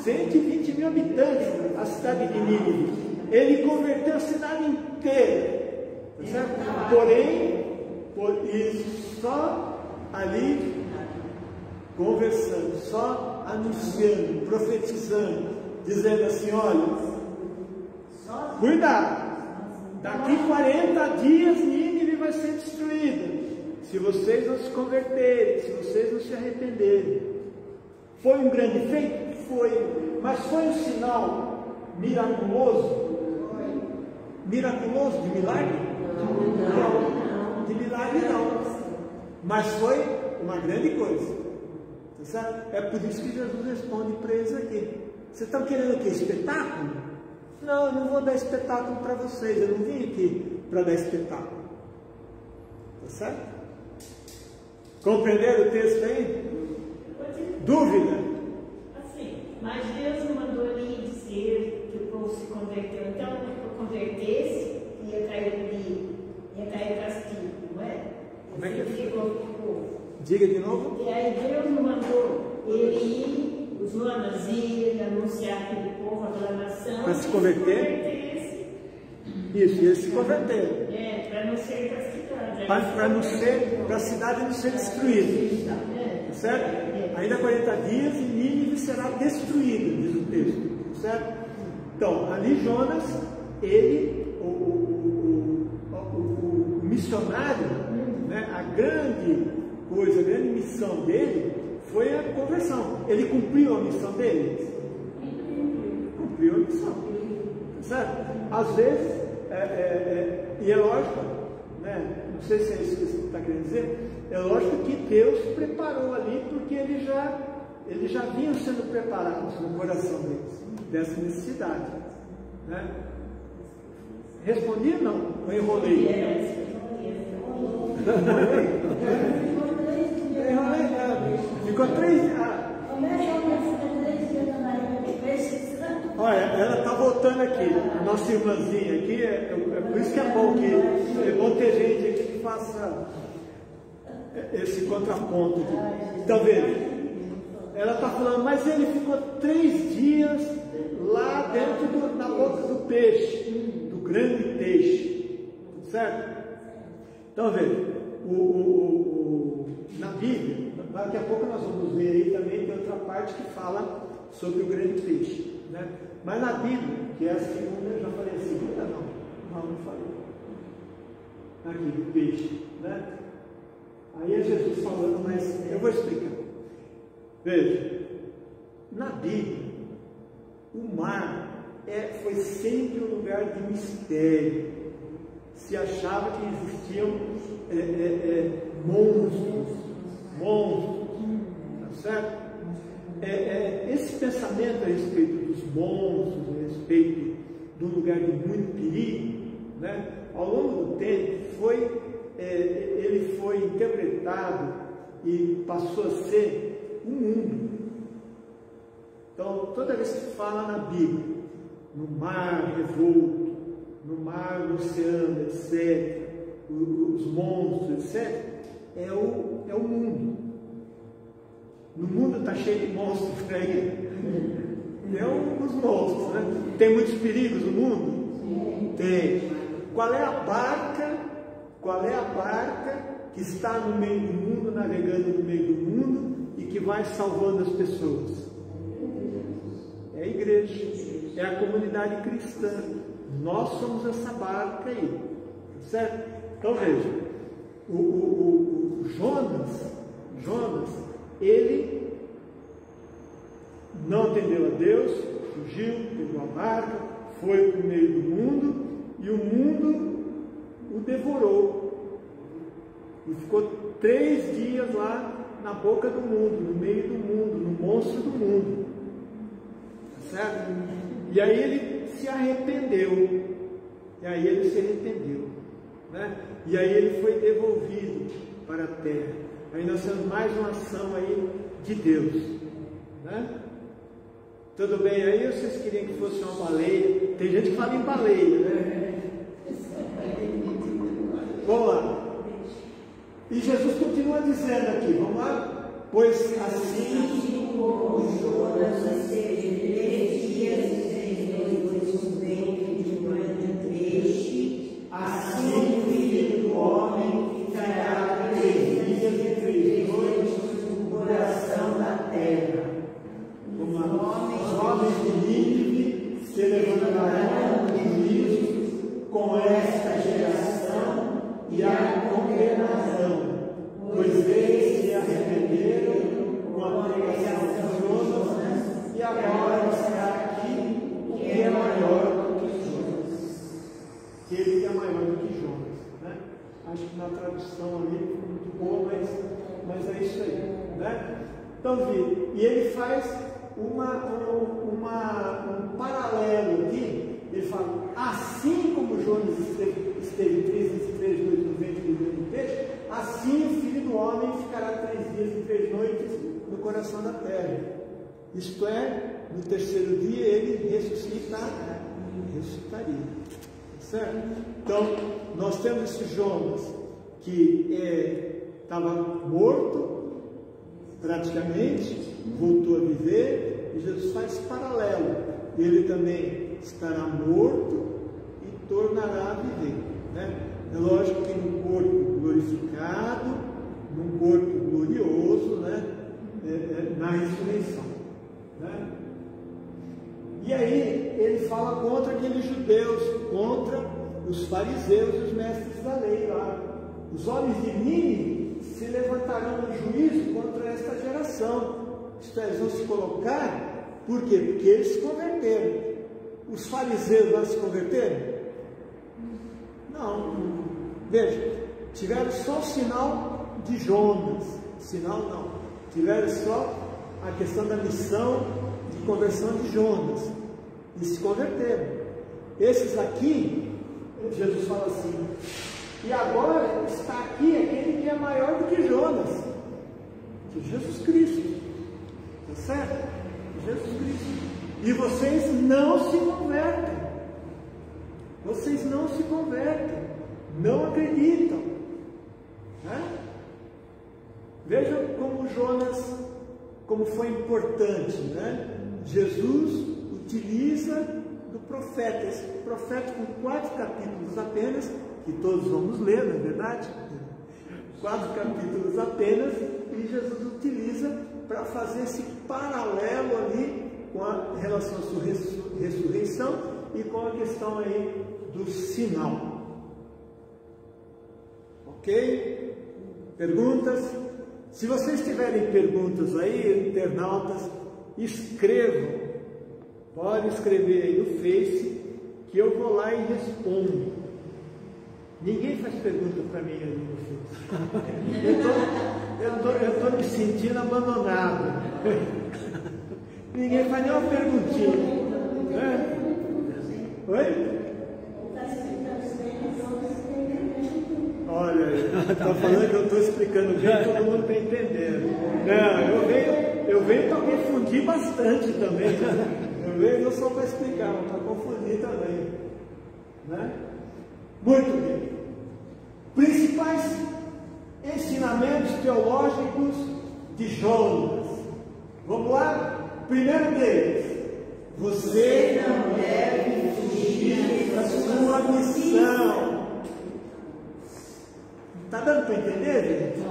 120 mil habitantes, a cidade de Nínive. Ele converteu a cidade inteira. Tá certo? Porém, só ali conversando, só anunciando, profetizando, dizendo assim: olha, cuidado, daqui 40 dias Nínive vai ser destruída, se vocês não se converterem, se vocês não se arrependerem. Foi um grande feito? Foi, mas foi um sinal miraculoso? Miraculoso de milagre? Não, de milagre não, mas foi uma grande coisa. É por isso que Jesus responde para eles aqui: vocês estão querendo o quê? Espetáculo? Não, eu não vou dar espetáculo para vocês, eu não vim aqui para dar espetáculo. Tá certo? Compreenderam o texto aí? Dúvida? Assim, mas Deus não mandou ali dizer que o povo se converteu. Então, se convertesse, ia cair castigo, não é? Como é que ficou com o povo. Diga de novo. E aí Deus não mandou ele ir, o Jonas ir anunciar aquele povo, aquela nação, para se converter. Isso, e eles se converteram. Para não ser castigado. Para a cidade não ser destruída. Certo? Ainda 40 dias e Nínive será destruída, diz o texto. Certo? Então, ali Jonas, ele, o missionário, né, a grande coisa, a grande missão dele foi a conversão. Ele cumpriu a missão dele? Cumpriu a missão. Certo? Às vezes, e é lógico, né? Não sei se é isso que você está querendo dizer, é lógico que Deus preparou ali, porque eles já vinham sendo preparados no coração deles, dessa necessidade, né? Respondi? Não, eu enrolei. Ficou 3 dias. Olha, ela está voltando aqui, a nossa irmãzinha aqui, por isso que é bom ter gente aqui que faça esse contraponto aqui. Então veja, ela está falando, mas ele ficou 3 dias lá dentro na boca do peixe, do grande peixe, certo? Então veja, na Bíblia, daqui a pouco nós vamos ver aí também, tem outra parte que fala sobre o grande peixe, né? Mas na Bíblia, que é a segunda, eu já falei a segunda, não falei. Aqui, do peixe, né? Aí é Jesus falando, mas eu vou explicar. Veja, na Bíblia, o mar foi sempre um lugar de mistério. Se achava que existiam monstros, tá certo? Esse pensamento a respeito dos monstros, a respeito do lugar de muito perigo, né? Ao longo do tempo ele foi interpretado e passou a ser um mundo. Então, toda vez que fala na Bíblia, no mar revolto, no mar, no oceano, etc., os monstros, etc., é o mundo. No mundo está cheio de monstros por aí. Os monstros, né? Tem muitos perigos no mundo? Tem. Qual é a barca que está no meio do mundo, navegando no meio do mundo e que vai salvando as pessoas? É a igreja, é a comunidade cristã. Nós somos essa barca aí, certo? Então veja, o Jonas, ele não atendeu a Deus, fugiu, pegou a barca, foi para o meio do mundo e o mundo o devorou. E ficou 3 dias lá na boca do mundo, no meio do mundo, no monstro do mundo. Certo? E aí ele se arrependeu. Né? E aí ele foi devolvido para a terra. Aí nós temos mais uma ação aí de Deus. Né? Tudo bem aí? Ou vocês queriam que fosse uma baleia? Tem gente que fala em baleia, né? Vamos lá. E Jesus continua dizendo aqui, vamos lá? Pois assim como Jonas esteve 3 dias e 3 noites no ventre de um grande peixe, assim o Filho do Homem ficará 3 dias e 3 noites no coração da terra. Os homens de Nínive se levantarão no juízo com esta geração e a condenação, pois eles se arrependeram com a pregação de Jonas, e agora está aqui o que é maior do que Jonas. Ele que é maior do que Jonas, né? Acho que na tradução ali foi muito boa, mas é isso aí, né? Então, e ele faz um paralelo aqui. Ele fala, assim como Jonas esteve 3 dias e 3 noites no ventre do grande peixe, assim o Filho do Homem ficará 3 dias e 3 noites no coração da terra. Isto é, no terceiro dia ele ressuscitaria. Certo? Então, nós temos esse Jonas que estava morto, praticamente, voltou a viver, e Jesus faz paralelo. Ele também estará morto e tornará a viver. Né? É lógico que num corpo glorificado, num corpo glorioso, né? Na ressurreição. Né? E aí ele fala contra aqueles judeus, contra os fariseus e os mestres da lei lá. Os homens de Nínive se levantarão no juízo contra esta geração. Isto é, eles vão se colocar, por quê? Porque eles se converteram. Os fariseus lá se converteram? Não. Veja, tiveram só o sinal de Jonas. Sinal não. Tiveram só a questão da missão de conversão de Jonas. E se converteram. Esses aqui, Jesus fala assim, e agora está aqui aquele que é maior do que Jonas, que Jesus Cristo. Está certo? Jesus Cristo. E vocês não se convertem. Vocês não se convertem. Não acreditam. Né? Vejam como Jonas, como foi importante, né? Jesus utiliza do profeta, esse profeta com 4 capítulos apenas, que todos vamos ler, não é verdade? 4 capítulos apenas, e Jesus utiliza para fazer esse paralelo ali com a relação à sua ressurreição e com a questão aí do sinal. Ok? Perguntas? Se vocês tiverem perguntas aí, internautas, escrevam. Pode escrever aí no Face, que eu vou lá e respondo. Ninguém faz pergunta para mim ali no Face. Eu estou me sentindo abandonado. Ninguém faz nenhuma perguntinha. É? Oi? Olha, está falando que eu estou explicando bem, todo mundo está entendendo. Não, eu venho para confundir bastante também. Eu venho não só para explicar, mas para confundir também. Né? Muito bem. Principais ensinamentos teológicos de Jonas. Vamos lá? Primeiro deles. Você não deve fugir da sua missão. Está dando para entender, gente?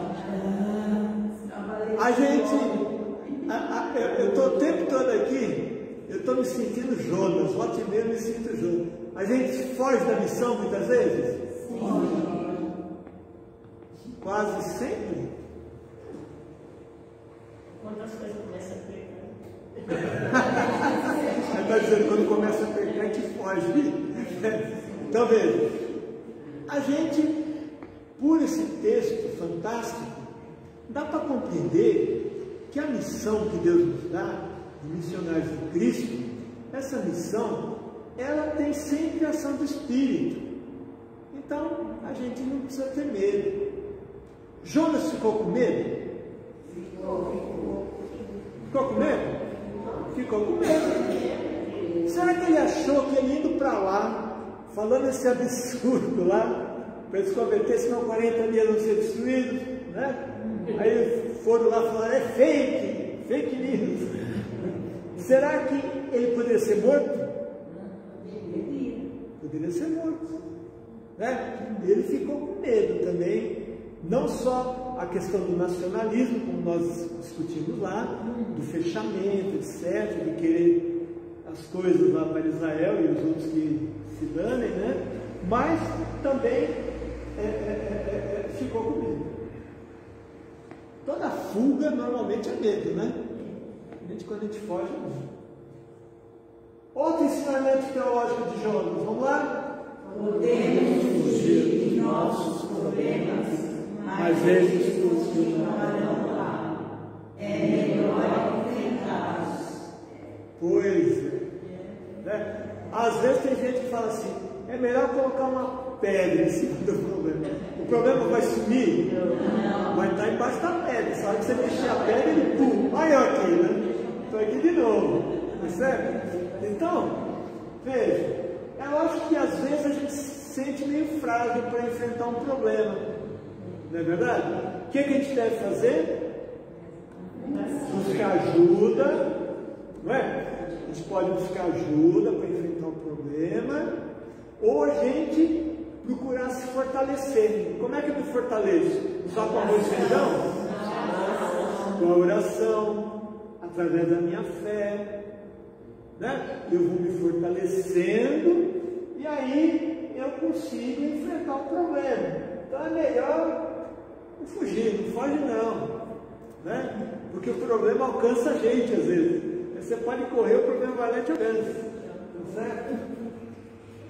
A gente, eu estou o tempo todo aqui, eu estou me sentindo Jonas, volta e meia eu me sinto Jonas. A gente foge da missão muitas vezes? Sim. Quase sempre. Quando as coisas começam a pegar. Você está dizendo, quando começa a pegar, a gente foge. Então veja, a gente, por esse texto fantástico, dá para compreender que a missão que Deus nos dá, de missionários de Cristo, essa missão, ela tem sempre a ação do Espírito. Então, a gente não precisa ter medo. Jonas ficou com medo? Ficou com medo? Ficou com medo. Será que ele achou que ele indo para lá, falando esse absurdo lá, para eles converter, senão 40 dias não ser destruídos, né? Aí foram lá e falaram, é fake news. Será que ele poderia ser morto? Poderia ser morto. Né? Ele ficou com medo também, não só a questão do nacionalismo, como nós discutimos lá, do fechamento, etc., de querer as coisas lá para Israel e os outros que se danem, né? Mas também ficou com medo. Toda fuga normalmente é medo, né? Quando a gente foge, não. Outro ensinamento teológico de Jonas, vamos lá? Podemos fugir de nossos problemas, mas eles continuarão lá. É melhor enfrentá-los. Pois é. Né? Às vezes tem gente que fala assim, é melhor colocar uma pedra em cima do problema. O problema vai sumir? Não. Vai estar embaixo da pedra. Só que você mexer a pedra, ele pum. Olha eu aqui, né? Estou aqui de novo. Tá certo? Então, veja, é lógico que às vezes a gente se sente meio frágil para enfrentar um problema. Não é verdade? O que a gente deve fazer? Buscar ajuda. Não é? A gente pode buscar ajuda para enfrentar um problema, ou a gente procurar se fortalecer. Como é que eu me fortaleço? Só com arroz e feijão? Com a oração, através da minha fé. Né? Eu vou me fortalecendo e aí eu consigo enfrentar o problema. Então é melhor não fugir, não foge não. Né? Porque o problema alcança a gente às vezes. Você pode correr, o problema vai lá e te alcança. Tá certo?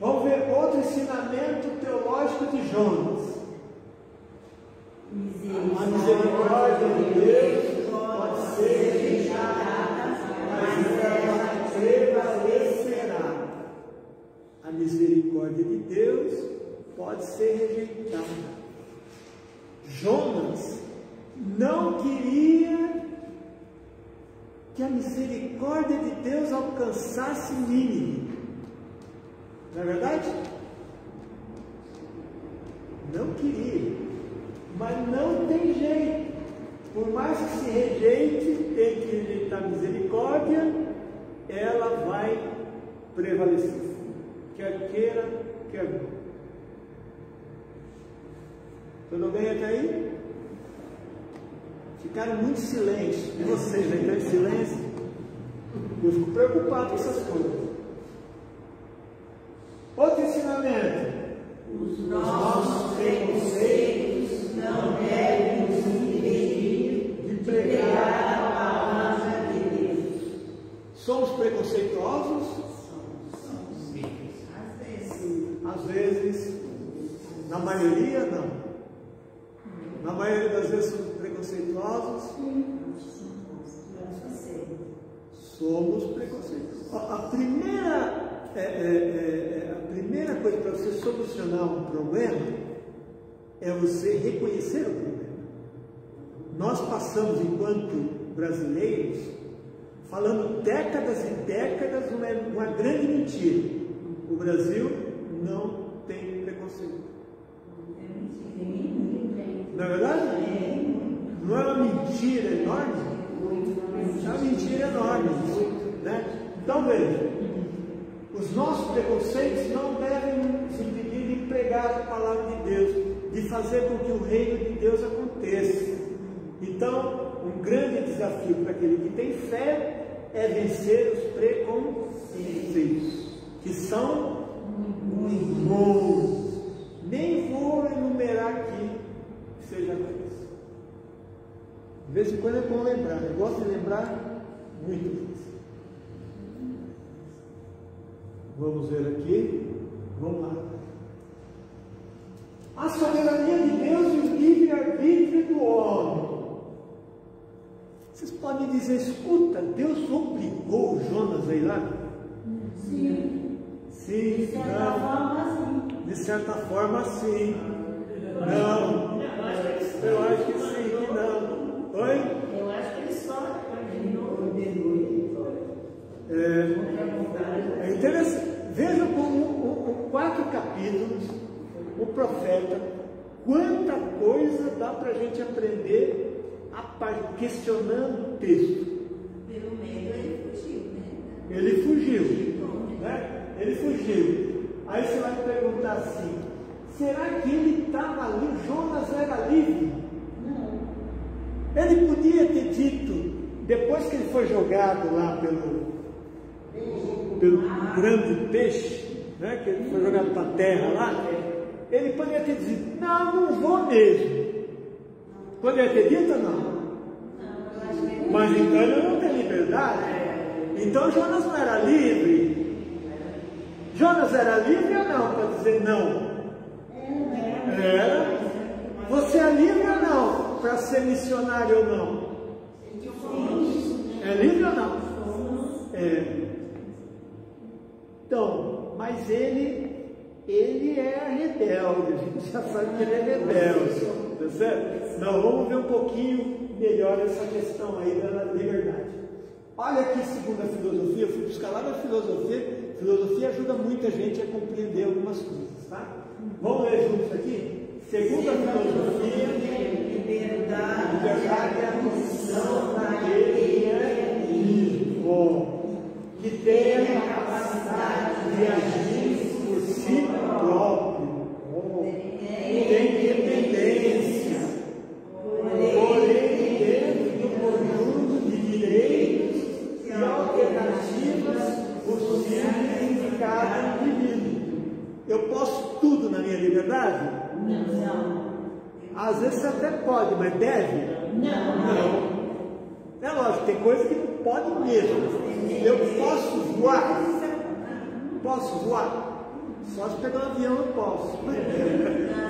Vamos ver outro outro ensinamento teológico de Jonas. A misericórdia de Deus pode ser rejeitada, mas ela prevalecerá. A misericórdia de Deus pode ser rejeitada. Jonas não queria que a misericórdia de Deus alcançasse Nínive. Não é verdade? Não queria. Mas não tem jeito. Por mais que se rejeite, tem que rejeitar a misericórdia, ela vai prevalecer. Quer queira, quer não. Tudo bem até aí? Ficaram muito em silêncio. E vocês, né? Estão em silêncio? Eu fico preocupado com essas coisas. Outro ensinamento. Os nossos preconceitos não devem nos impedir de pregar a palavra de Deus. Somos preconceituosos? Somos. Às vezes, na maioria, não. Na maioria das vezes somos preconceituosos. Somos preconceituosos. A primeira coisa para você solucionar um problema é você reconhecer o problema. Nós passamos, enquanto brasileiros, falando décadas e décadas uma grande mentira. O Brasil não tem preconceito. Não é verdade? Não é uma mentira enorme? É uma mentira enorme, né? Então veja, os nossos preconceitos não devem nos impedir de pregar a palavra de Deus, de fazer com que o reino de Deus aconteça. Então, um grande desafio para aquele que tem fé é vencer os preconceitos, que são muitos. Nem vou enumerar aqui, que seja isso. De vez em quando é bom lembrar, eu gosto de lembrar muito disso. Vamos ver aqui, vamos lá. A soberania de Deus e o livre-arbítrio do homem. Vocês podem dizer, escuta, Deus obrigou Jonas a ir lá? Sim. Sim, De certa forma, sim. De certa forma, sim. Não. Eu acho que sim, que não. Oi? Eu acho que ele só ordenou. É interessante. Veja como 4 capítulos, o profeta, quanta coisa dá para a gente aprender questionando o texto. Pelo medo ele fugiu, né? Ele fugiu, né? Ele fugiu. Aí você vai perguntar assim, será que ele estava ali, Jonas era livre? Não. Ele podia ter dito, depois que ele foi jogado lá pelo grande peixe, né, que ele foi jogado para a terra lá, ele poderia ter dito, não vou mesmo. Poderia ter dito ou não? Mas então ele não tem liberdade. Então Jonas não era livre. Jonas era livre ou não para dizer não? Era. Você é livre ou não para ser missionário ou não? É livre ou não? É. Então, mas ele é rebelde, a gente já sabe que ele é rebelde, tá certo? Não, vamos ver um pouquinho melhor essa questão aí da liberdade. Olha aqui, segundo a filosofia, eu fui buscar lá na filosofia, filosofia ajuda muita gente a compreender algumas coisas, tá? Vamos ler juntos aqui? Segundo a filosofia, liberdade é a condição daquele que é livre, que tem a capacidade de agir por si próprio, tem independência, porém dentro do conjunto de direitos e alternativas possíveis em cada indivíduo. Eu posso tudo na minha liberdade? Não. Às vezes você até pode, mas deve? Não. É lógico, tem coisa que não pode mesmo. Eu posso voar? Posso voar? Só se pegar um avião eu posso.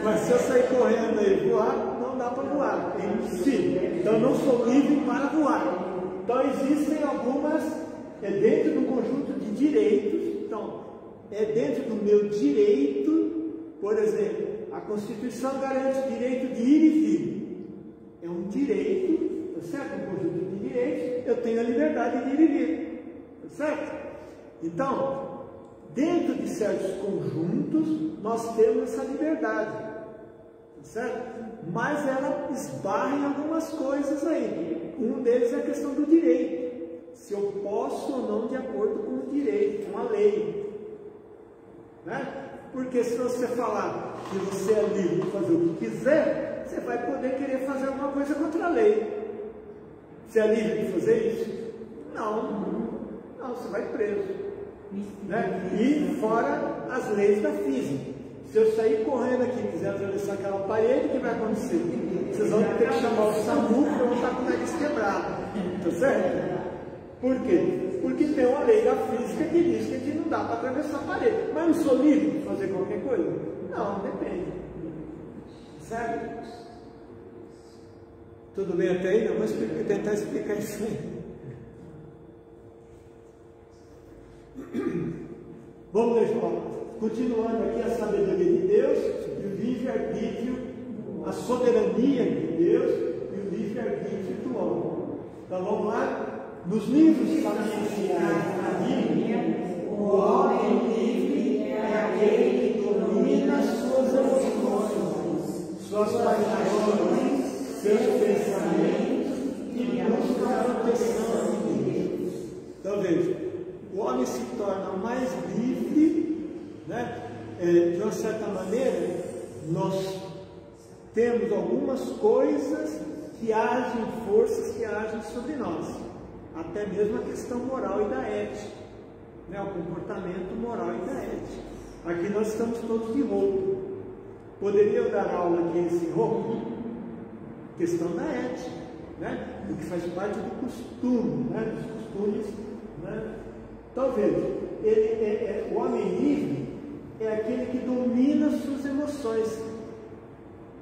Mas se eu sair correndo e voar, não dá para voar. É impossível. Então eu não sou livre para voar. Então existem algumas, dentro do conjunto de direitos. Então, é dentro do meu direito, por exemplo, a Constituição garante o direito de ir e vir. É um direito, tá certo? Um conjunto de direitos, eu tenho a liberdade de ir e vir. Tá certo? Então, dentro de certos conjuntos, nós temos essa liberdade, tá certo? Mas ela esbarra em algumas coisas aí. Um deles é a questão do direito. Se eu posso ou não de acordo com o direito, com a lei. Né? Porque se você falar que você é livre de fazer o que quiser, você vai poder querer fazer alguma coisa contra a lei. Você é livre de fazer isso? Não, você vai preso. Né? E fora as leis da física. Se eu sair correndo aqui e quiser atravessar aquela parede, o que vai acontecer? Vocês vão ter que chamar o SAMU para eu estar com o nariz quebrado. Tá certo? Por quê? Porque tem uma lei da física que diz que aqui não dá para atravessar a parede. Mas eu sou livre de fazer qualquer coisa? Não, depende. Certo? Tudo bem até aí? Eu vou tentar explicar isso aí. Vamos ler, continuando aqui a sabedoria de Deus e o livre-arbítrio, a soberania de Deus e o livre-arbítrio do homem. Então vamos lá? Nos livros sapienciais da Bíblia, o homem livre é aquele que domina suas emoções, suas paixões, seus pensamentos e busca a proteção de Deus. Então veja, o homem se torna mais livre, né? De uma certa maneira, nós temos algumas coisas que agem, forças que agem sobre nós. Até mesmo a questão moral e da ética, né? O comportamento moral e da ética. Aqui nós estamos todos de roupa. Poderia eu dar aula aqui sem roupa? Questão da ética, né? O que faz parte do costume, né? Dos costumes, né? Então veja, o homem livre é aquele que domina suas emoções.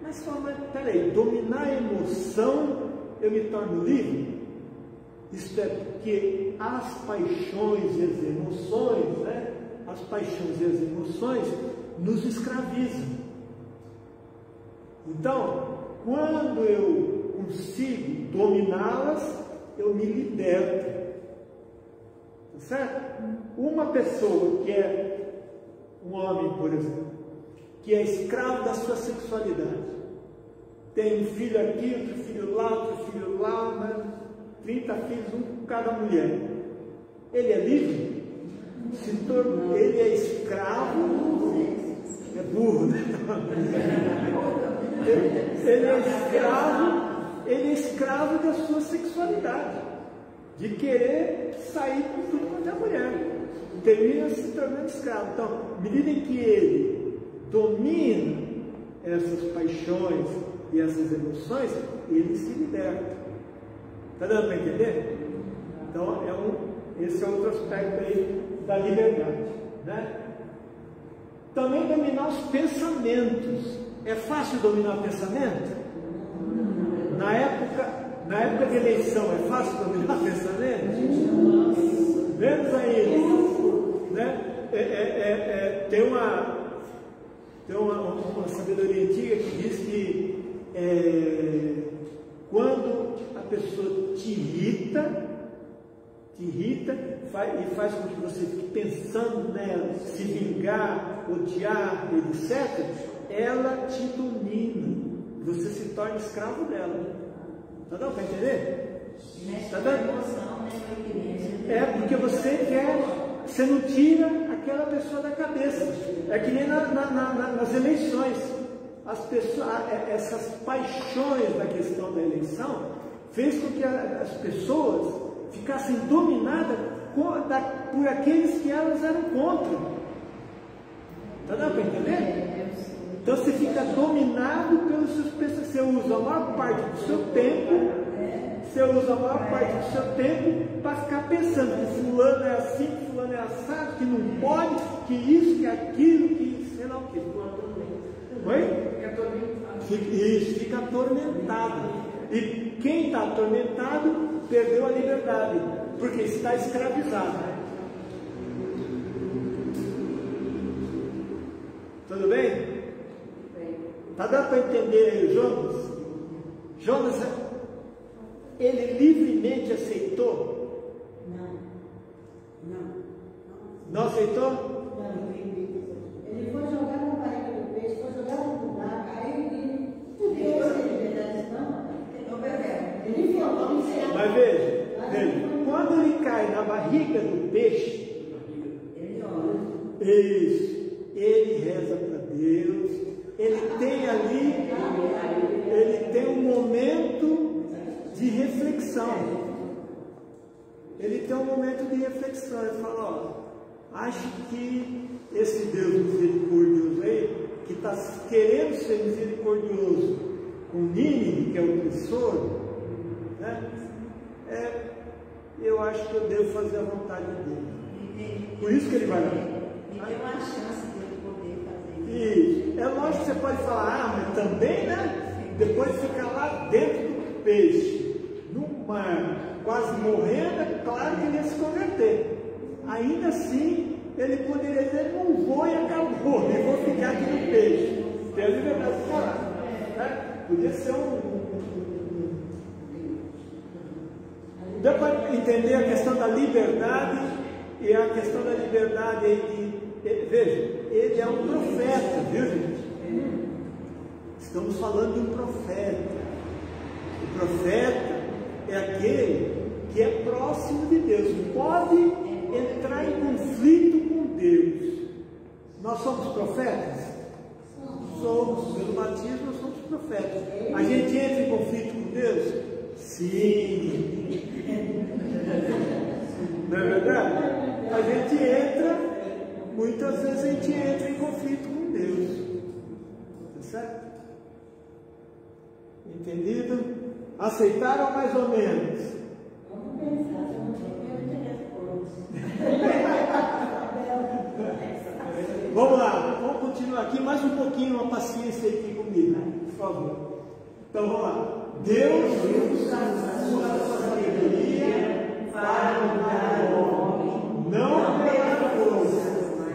Mas peraí, dominar a emoção eu me torno livre? Isto é porque as paixões e as emoções, né? As paixões e as emoções nos escravizam. Então, quando eu consigo dominá-las, eu me liberto. Tá certo? Uma pessoa que é um homem, por exemplo, que é escravo da sua sexualidade, tem um filho aqui, outro filho lá, né? 30 filhos, um com cada mulher. Ele é livre? Ele é escravo, é burro, né? Ele é escravo da sua sexualidade, de querer sair com tudo quanto é mulher. Termina se tornando escravo. Então, à medida em que ele domina essas paixões e essas emoções, ele se liberta. Está dando para entender? Então, esse é outro aspecto aí da liberdade, né? Também dominar os pensamentos. É fácil dominar o pensamento? Na época de eleição, é fácil dominar o pensamento? Menos ainda, né? Tem uma sabedoria antiga que diz que quando a pessoa te irrita e faz com que você fique pensando nela, se vingar, odiar, etc., ela te domina, você se torna escravo dela. Está dando para entender? Está dando? Porque você não tira aquela pessoa da cabeça. É que nem nas eleições. As pessoas, essas paixões da questão da eleição fez com que as pessoas ficassem dominadas por aqueles que elas eram contra. Está dando para entender? Então você fica dominado pelos seus pensamentos. Você usa a maior parte do seu tempo, para ficar pensando que fulano é assim, que fulano é assado, que não pode, que isso, que aquilo, que lá o quê? Oi? Isso, fica atormentado. E quem está atormentado perdeu a liberdade, porque está escravizado. Tudo bem? Está dando para entender aí o Jonas? Jonas, ele livremente aceitou? Não aceitou? Ele foi jogar na barriga do peixe, foi jogar no lugar, caiu e depois ele foi. Mas veja, quando ele cai na barriga do peixe, ele reza para Deus, ele tem ali, ele tem um momento de reflexão. Ele tem um momento de reflexão, ele fala, acho que esse Deus misericordioso aí, que está querendo ser misericordioso com Nínive, que é o opressor, né? Eu acho que eu devo fazer a vontade dele. Por isso que ele vai lá. Me deu uma chance dele poder fazer isso. É lógico que você pode falar, mas também, né? Depois de ficar lá dentro do peixe, no mar, quase morrendo, é claro que ele ia se converter. Ainda assim, ele poderia dizer, não vou e acabou, eu vou ficar aqui no peixe. Tem a liberdade de falar. Né? Podia ser Dá para entender a questão da liberdade e a questão da liberdade aí veja, ele é um profeta, viu gente? Estamos falando de um profeta. O profeta é aquele que é próximo de Deus, pode entrar em conflito com Deus. Nós somos profetas? Somos, pelo batismo nós somos profetas. A gente entra em conflito com Deus? Sim. Não é verdade? A gente entra, muitas vezes a gente entra em conflito com Deus. Tá certo? Entendido? Aceitaram mais ou menos? Vamos pensar, Vamos lá, vamos continuar aqui mais um pouquinho, uma paciência aqui comigo, por favor. Então vamos lá. Deus usa a sua sabedoria para mudar o homem, não pela força,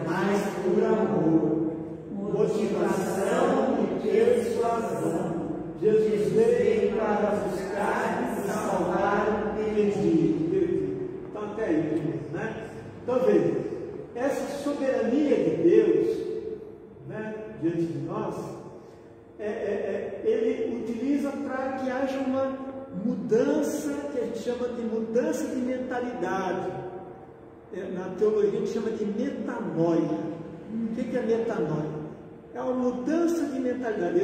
mas por amor, motivação e persuasão. Jesus veio para buscar e salvar o perdido. Então até aí, né? Então veja, essa soberania de Deus, né, diante de nós, ele utiliza para que haja uma mudança, que a gente chama de mudança de mentalidade. Na teologia a gente chama de metanoia. O que é metanoia? É uma mudança de mentalidade.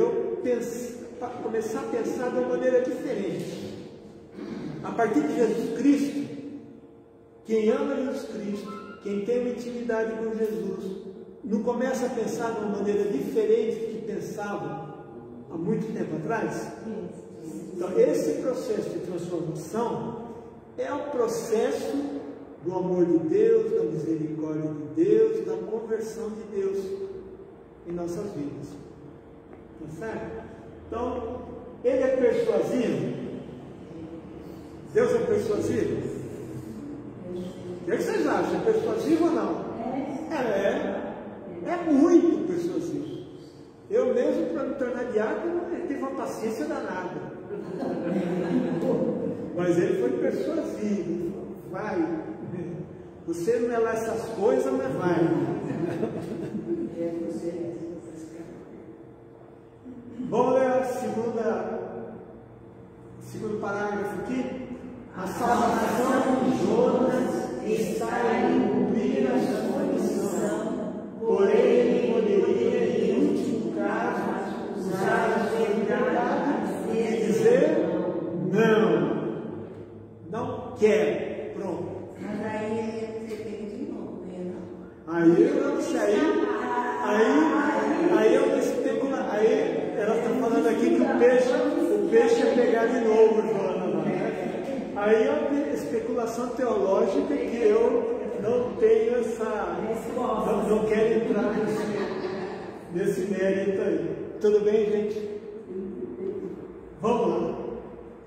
Começar a pensar de uma maneira diferente. A partir de Jesus Cristo, quem ama Jesus Cristo, quem tem uma intimidade com Jesus, não começa a pensar de uma maneira diferente do que pensava há muito tempo atrás? Então, esse processo de transformação é o processo do amor de Deus, da misericórdia de Deus, da conversão de Deus em nossas vidas. Tá certo? Então, ele é persuasivo? Deus é persuasivo? O que vocês acham? É persuasivo ou não? É muito persuasivo. Eu mesmo, para me tornar diácono, tive uma paciência danada. Mas ele foi persuasivo. Vai. Você não é lá essas coisas, mas vai. Vamos ler a segundo parágrafo aqui. A salvação de Jonas está em cumprir a sua missão, porém ele poderia, em último caso, usar a sua liberdade e dizer não quero, pronto. Mas aí ele depende de novo, né? Aí é uma especulação. Aí ela está falando aqui que o peixe é pegar de novo, Joana. Aí é uma especulação teológica que eu não tenho essa. Não quero entrar nisso. nesse mérito aí. Tudo bem, gente? Vamos lá.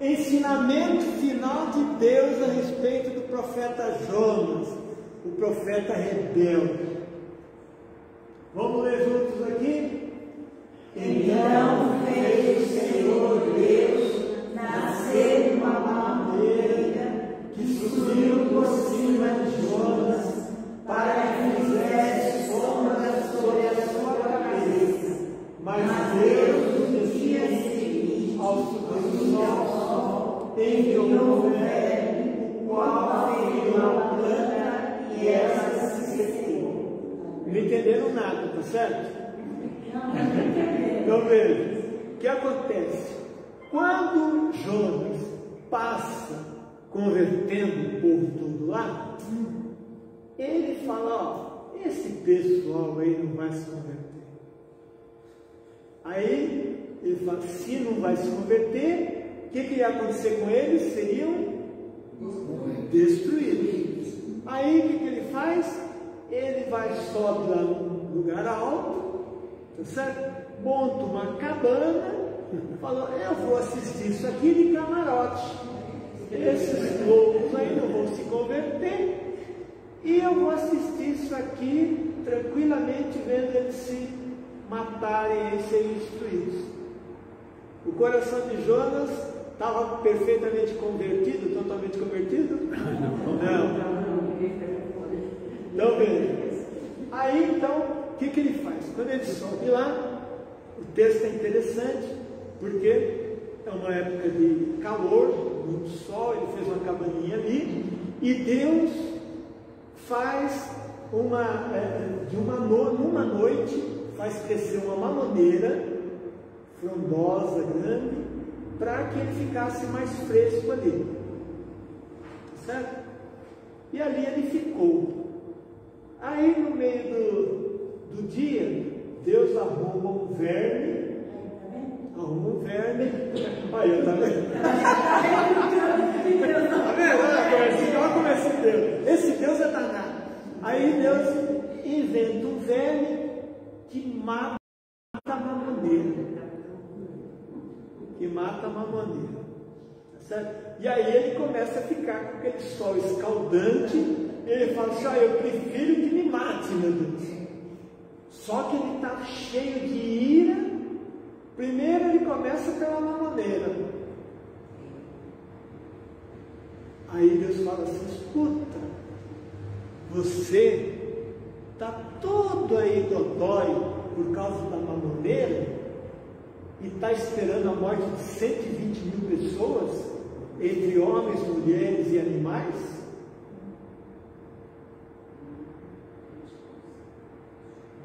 Ensinamento final de Deus a respeito do profeta Jonas, o profeta rebelde. Vamos ler juntos aqui? Então fez o Senhor Deus nascer uma madeira que subiu por cima de Jonas para que fizesse sombra sobre a sua cabeça. Mas Deus, no dia seguinte, ao subir do sol, enviou um verme, o qual feriu a planta e ela se secou. Não entenderam nada, tá certo? Então veja, o que acontece? Quando Jonas passa convertendo o povo todo lá, ele fala, ó, esse pessoal aí não vai se converter. Aí ele fala, se não vai se converter, o que ia acontecer com eles? Seriam destruídos. Aí o que ele faz? Ele vai, sobe lá num lugar alto, tá certo? Monta uma cabana, falou, eu vou assistir isso aqui de camarote. Esses loucos aí não vão se converter, e eu vou assistir isso aqui tranquilamente, vendo eles se matarem e serem destruídos. O coração de Jonas estava perfeitamente convertido, totalmente convertido? Não. Então, veja. Aí, então, o que ele faz? Quando ele sobe lá, o texto é interessante, porque é uma época de calor, muito sol, ele fez uma cabaninha ali, e Deus faz numa noite, faz crescer uma mamoneira frondosa, grande, para que ele ficasse mais fresco ali, certo? E ali ele ficou. Aí no meio do dia, Deus arruma um verme. Olha, tá vendo? Tá vendo? Olha como esse Deus. Esse Deus é danado. Aí Deus inventa um verme que mata a mamoneira. Tá certo? E aí ele começa a ficar com aquele sol escaldante. Ele fala assim, eu prefiro que me mate, meu Deus. Só que ele está cheio de ira. Primeiro ele começa pela mamoneira. Aí Deus fala assim, escuta, você está todo aí dodói por causa da mamoneira e está esperando a morte de 120 mil pessoas, entre homens, mulheres e animais?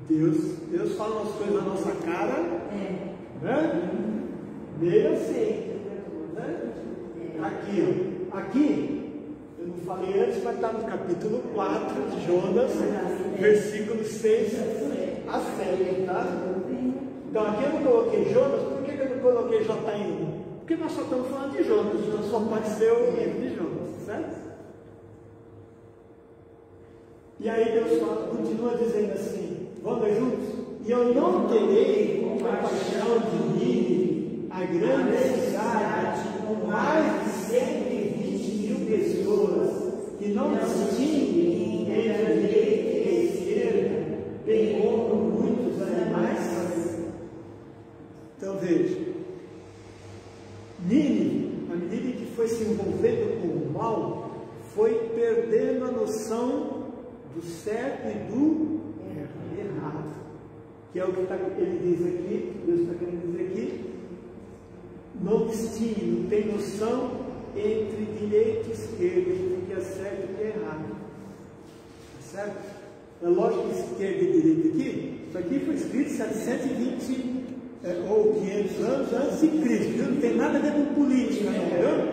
Deus fala umas coisas na nossa cara, né? Meio assim, né? Aqui, eu não falei antes, mas está no capítulo 4 de Jonas, versículos 6 a 7, tá? Então aqui eu não coloquei Jonas. Por que eu não coloquei J.I.? Porque nós só estamos falando de Jonas, então só pode ser o livro de Jonas, certo? E aí Deus continua dizendo assim, vamos ver juntos? E eu não terei compaixão de Nínive, a grande cidade, com mais de 120 mil pessoas, que não distinguem entre a direita e a esquerda, bem como muitos animais. Então veja, Nínive, à medida que foi se envolvendo com o mal, foi perdendo a noção do certo e do errado, que é o que ele diz aqui, Deus está querendo dizer aqui, não distingue, não tem noção entre direita e esquerda, entre o que é certo e o que é errado, tá certo? É lógico que esquerda e direita aqui, isso aqui foi escrito 720 ou 500 anos antes de Cristo, não tem nada a ver com política, entendeu?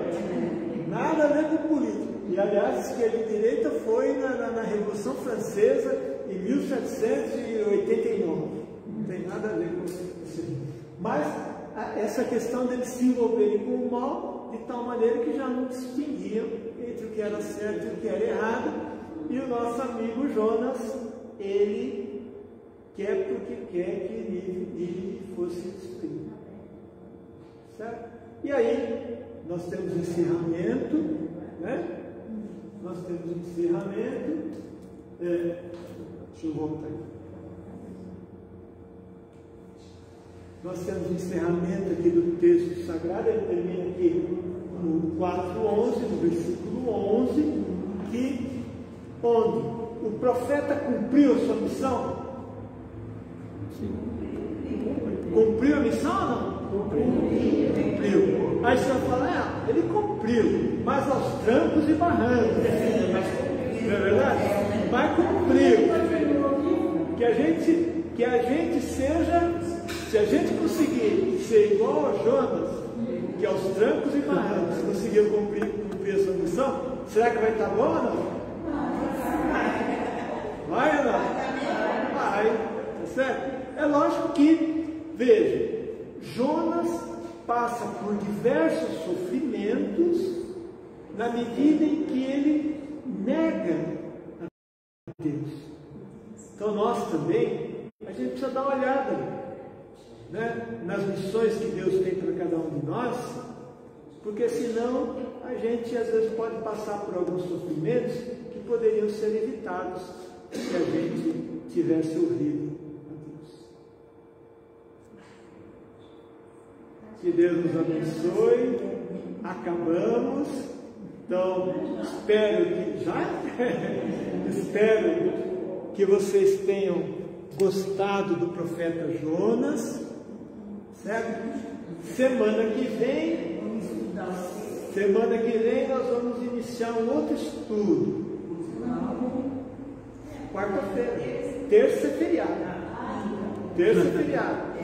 Nada a ver com política. E aliás, esquerda e direita foi na Revolução Francesa em 1789. Não tem nada a ver com isso. Mas essa questão deles se envolverem com o mal de tal maneira que já não distinguiam entre o que era certo e o que era errado. E o nosso amigo Jonas, ele quer porque quer que ele fosse despedido. Certo? E aí, nós temos encerramento, né? Nós temos encerramento. Deixa eu voltar aí. Nós temos encerramento aqui do texto sagrado, ele termina aqui no 4:11, no versículo 11, onde o profeta cumpriu a sua missão. Cumpriu a missão ou não? Cumpriu. Aí você vai falar, ele cumpriu, mas aos trancos e barrancos. Não é verdade? Mas cumpriu. Que a gente seja, se a gente conseguir ser igual a Jonas, que aos trancos e barrancos conseguiu cumprir a sua missão, será que vai estar bom ou não? Vai ou não? Vai, tá certo? É lógico que, veja, Jonas passa por diversos sofrimentos na medida em que ele nega a Deus. Então nós também, a gente precisa dar uma olhada, né, nas missões que Deus tem para cada um de nós, porque senão a gente às vezes pode passar por alguns sofrimentos que poderiam ser evitados se a gente tivesse ouvido a Deus. Que Deus nos abençoe. Acabamos. Então, espero que vocês tenham gostado do profeta Jonas, certo? Semana que vem nós vamos iniciar um outro estudo. Quarta-feira, terça é feriado,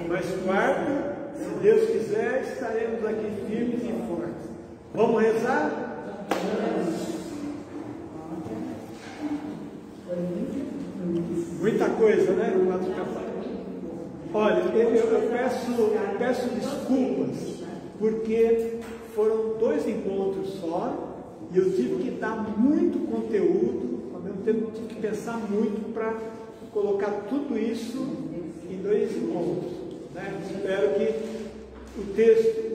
mas quarta, se Deus quiser, estaremos aqui firmes e fortes. Vamos rezar? Muita coisa, né? Olha, eu peço desculpas, porque foram 2 encontros só, e eu tive que dar muito conteúdo, ao mesmo tempo tive que pensar muito para colocar tudo isso em 2 encontros, né? Espero que o texto,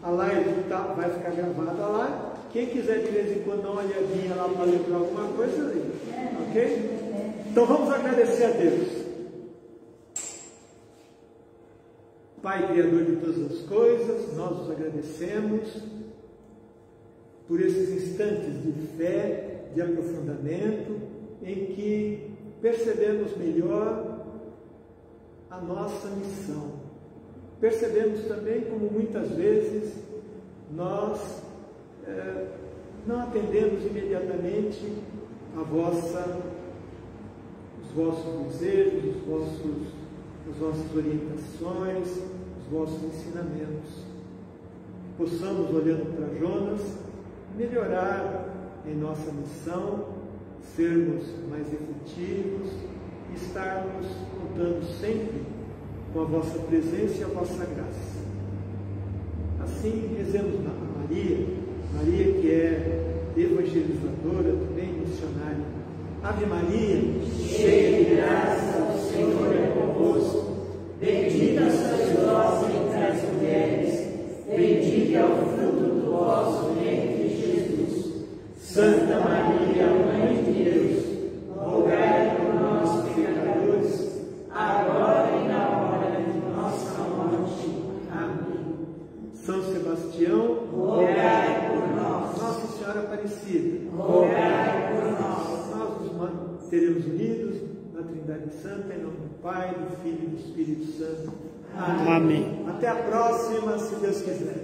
a live vai ficar gravada lá. Quem quiser de vez em quando dar uma olhadinha lá para lembrar alguma coisa, ok? Então vamos agradecer a Deus. Pai Criador de todas as coisas, nós os agradecemos por esses instantes de fé, de aprofundamento, em que percebemos melhor a nossa missão. Percebemos também como muitas vezes nós não atendemos imediatamente os vossos desejos, as vossas orientações, os vossos ensinamentos. Possamos, olhando para Jonas, melhorar em nossa missão, sermos mais efetivos e estarmos contando sempre com a vossa presença e a vossa graça. Assim, rezemos a Maria que é evangelizadora, também missionária. Ave Maria, cheia de graça, o Senhor é convosco. Bendita sois vós entre as mulheres, bendito é o fruto do vosso ventre, Jesus. Santa Maria, Mãe de Deus, rogai por nós, pecadores, agora e na hora de nossa morte. Amém. São Sebastião, rogai por nós. Nossa Senhora Aparecida, rogai por nós. Nós nos teremos unidos na Trindade Santa, em nome do Pai, do Filho e do Espírito Santo. Amém. Até a próxima, se Deus quiser.